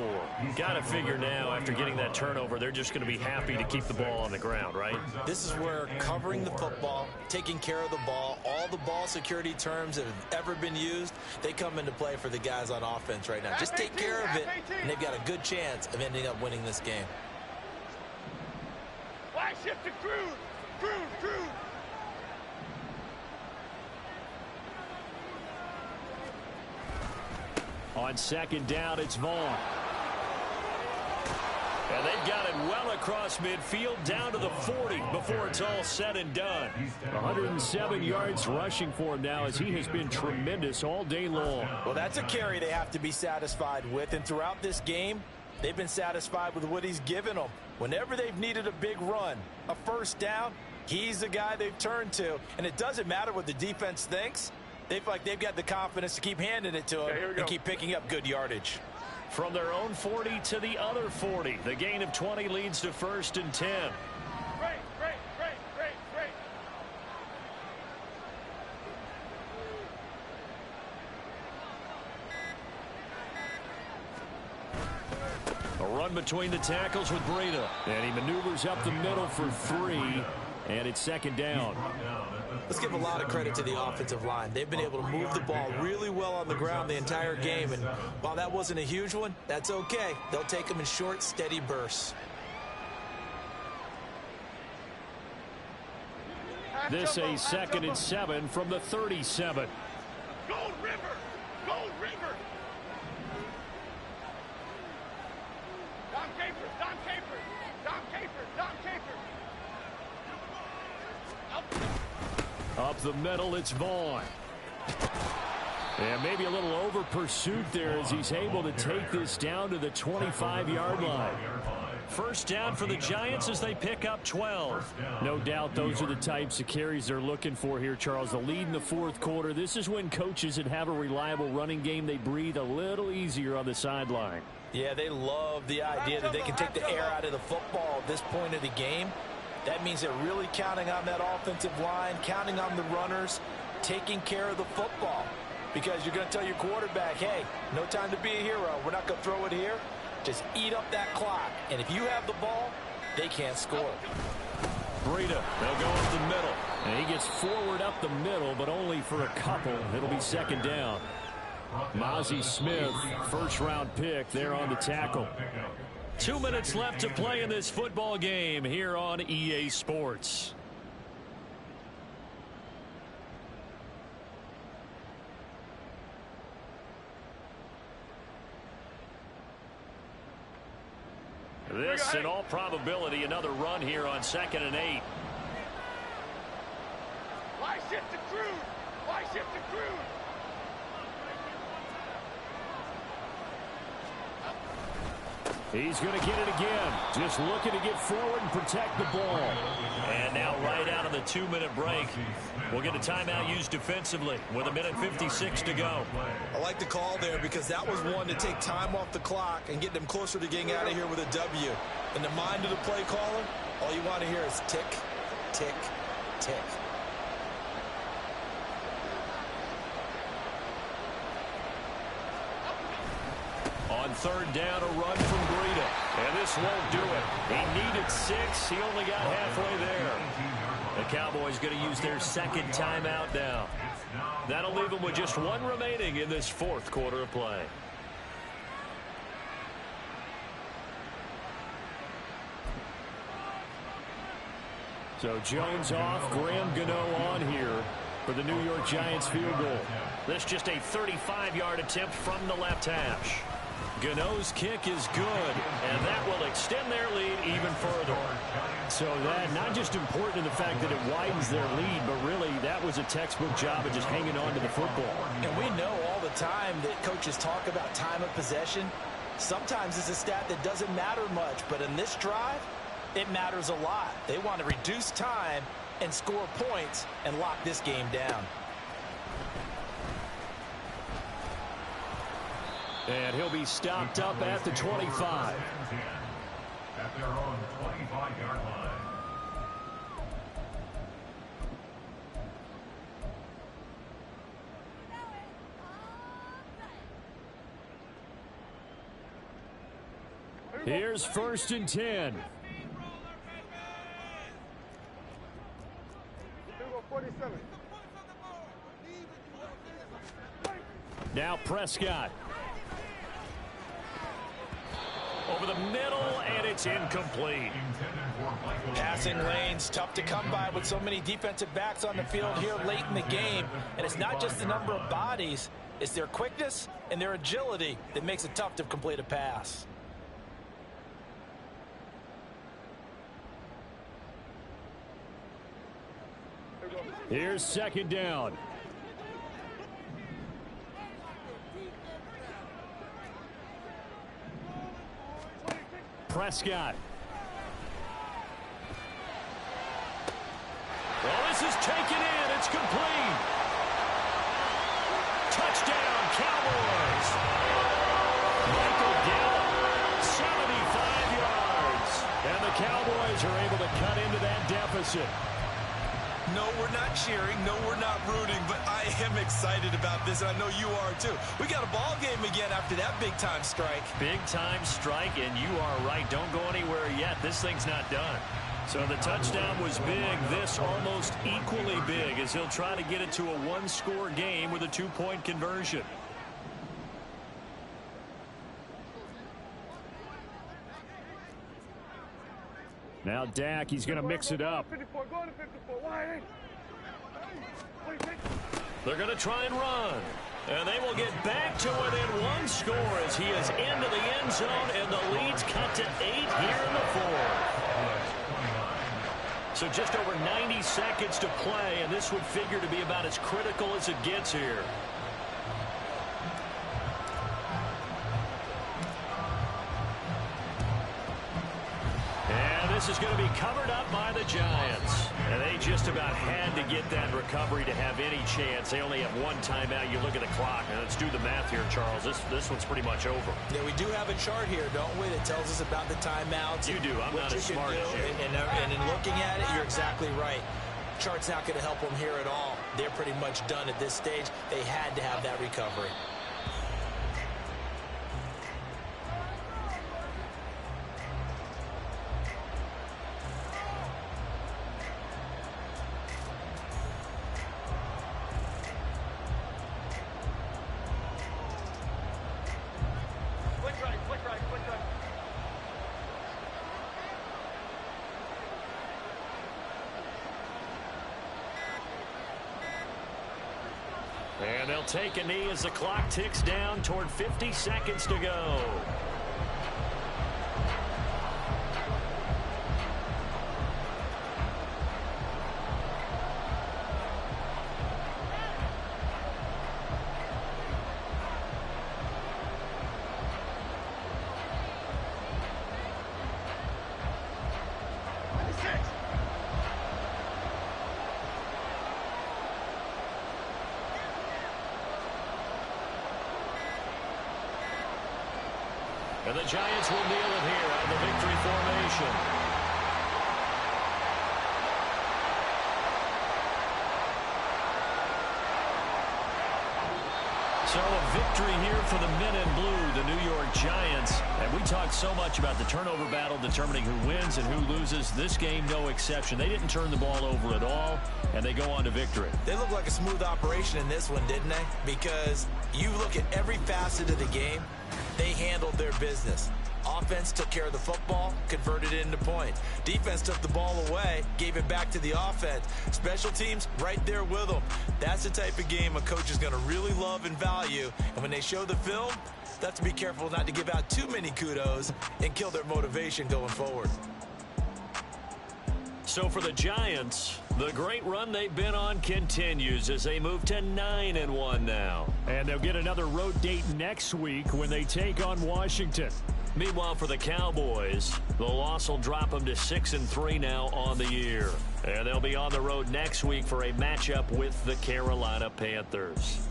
Got to figure now, after getting that turnover, they're just going to be happy to keep the ball on the ground, right? This is where covering the football, taking care of the ball, all the ball security terms that have ever been used, they come into play for the guys on offense right now. Just take care of it, and they've got a good chance of ending up winning this game. Flag shift to Cruz. Cruz. On 2nd down, it's Vaughn. And they've got it well across midfield down to the 40 before it's all said and done. 107 yards rushing for him now as he has been tremendous all day long. Well, that's a carry they have to be satisfied with, and throughout this game, they've been satisfied with what he's given them. Whenever they've needed a big run, a first down, he's the guy they've turned to, and it doesn't matter what the defense thinks. They've got the confidence to keep handing it to him and keep picking up good yardage. From their own 40 to the other 40. The gain of 20 leads to 1st and 10. Great. A Run between the tackles with Breida. And he maneuvers up the middle for 3. And it's second down. Let's give a lot of credit to the offensive line. They've been able to move the ball really well on the ground the entire game. And while that wasn't a huge one, that's okay. They'll take them in short, steady bursts. This a 2nd and 7 from the 37. Gold River! Gold River! Don Capers! Don Capers! Don Capers! Don Capers! Up the middle, it's Vaughn. And maybe a little over pursuit there as he's able to take this down to the 25-yard line. First down for the Giants as they pick up 12. No doubt those are the types of carries they're looking for here, Charles. The lead in the fourth quarter. This is when coaches that have a reliable running game, they breathe a little easier on the sideline. Yeah, they love the idea that they can take the air out of the football at this point of the game. That means they're really counting on that offensive line, counting on the runners, taking care of the football. Because you're going to tell your quarterback, hey, no time to be a hero. We're not going to throw it here. Just eat up that clock. And if you have the ball, they can't score. Breida, they'll go up the middle. And he gets forward up the middle, but only for a couple. It'll be second down. Mozzie Smith, first-round pick there on the tackle. 2 minutes left to play in this football game here on EA Sports. This, in all probability, another run here on 2nd and 8. Why shift to Cruz? Why shift to Cruz? He's going to get it again. Just looking to get forward and protect the ball. And now right out of the 2-minute break, we'll get a timeout used defensively with 1:56 to go. I like the call there because that was one to take time off the clock and get them closer to getting out of here with a W. In the mind of the play caller, all you want to hear is tick, tick, tick. On third down, a run from Breida. And this won't do it. He needed 6. He only got halfway there. The Cowboys going to use their second timeout now. That'll leave them with just one remaining in this fourth quarter of play. So Jones off, Graham Gano on here for the New York Giants field goal. This just a 35-yard attempt from the left hash. Gano's kick is good, and that will extend their lead even further. So that not just important in the fact that it widens their lead, but really that was a textbook job of just hanging on to the football. And we know all the time that coaches talk about time of possession. Sometimes it's a stat that doesn't matter much, but in this drive, it matters a lot. They want to reduce time and score points and lock this game down. And he'll be stopped up at the 25. At their own 25-yard line. Here's 1st and 10. Now Prescott. Over the middle, and it's incomplete. Passing lanes, tough to come by with so many defensive backs on the field here late in the game. And it's not just the number of bodies, it's their quickness and their agility that makes it tough to complete a pass. Here's 2nd down. Prescott. Well, this is taken in. It's complete. Touchdown, Cowboys. Michael Gallup, 75 yards. And the Cowboys are able to cut into that deficit. No, we're not cheering. No, we're not rooting. But I am excited about this, and I know you are too. We got a ball game again after that big-time strike. Big-time strike, and you are right. Don't go anywhere yet. This thing's not done. So the touchdown was big. This almost equally big as he'll try to get it to a one-score game with a two-point conversion. Now Dak, he's going to mix it up. 54, go to 54. Why? They're going to try and run. And they will get back to within one score as he is into the end zone, and the lead's cut to 8 here in the fourth. So just over 90 seconds to play, and this would figure to be about as critical as it gets here. And this is going to be covered up by the Giants. And they just about had to get that recovery to have any chance. They only have one timeout. You look at the clock. And let's do the math here, Charles. This one's pretty much over. Yeah, we do have a chart here, don't we, that tells us about the timeouts. You do. I'm not as smart as you. And in looking at it, you're exactly right. Chart's not going to help them here at all. They're pretty much done at this stage. They had to have that recovery. And they'll take a knee as the clock ticks down toward 50 seconds to go. And the Giants will kneel it here out of the victory formation. So a victory here for the men in blue, the New York Giants. And we talked so much about the turnover battle determining who wins and who loses. This game, no exception. They didn't turn the ball over at all, and they go on to victory. They look like a smooth operation in this one, didn't they? Because you look at every facet of the game, they handled their business. Offense took care of the football, converted it into points. Defense took the ball away, gave it back to the offense. Special teams, right there with them. That's the type of game a coach is going to really love and value. And when they show the film, they have to be careful not to give out too many kudos and kill their motivation going forward. So for the Giants, the great run they've been on continues as they move to 9-1 now. And they'll get another road date next week when they take on Washington. Meanwhile, for the Cowboys, the loss will drop them to 6-3 now on the year. And they'll be on the road next week for a matchup with the Carolina Panthers.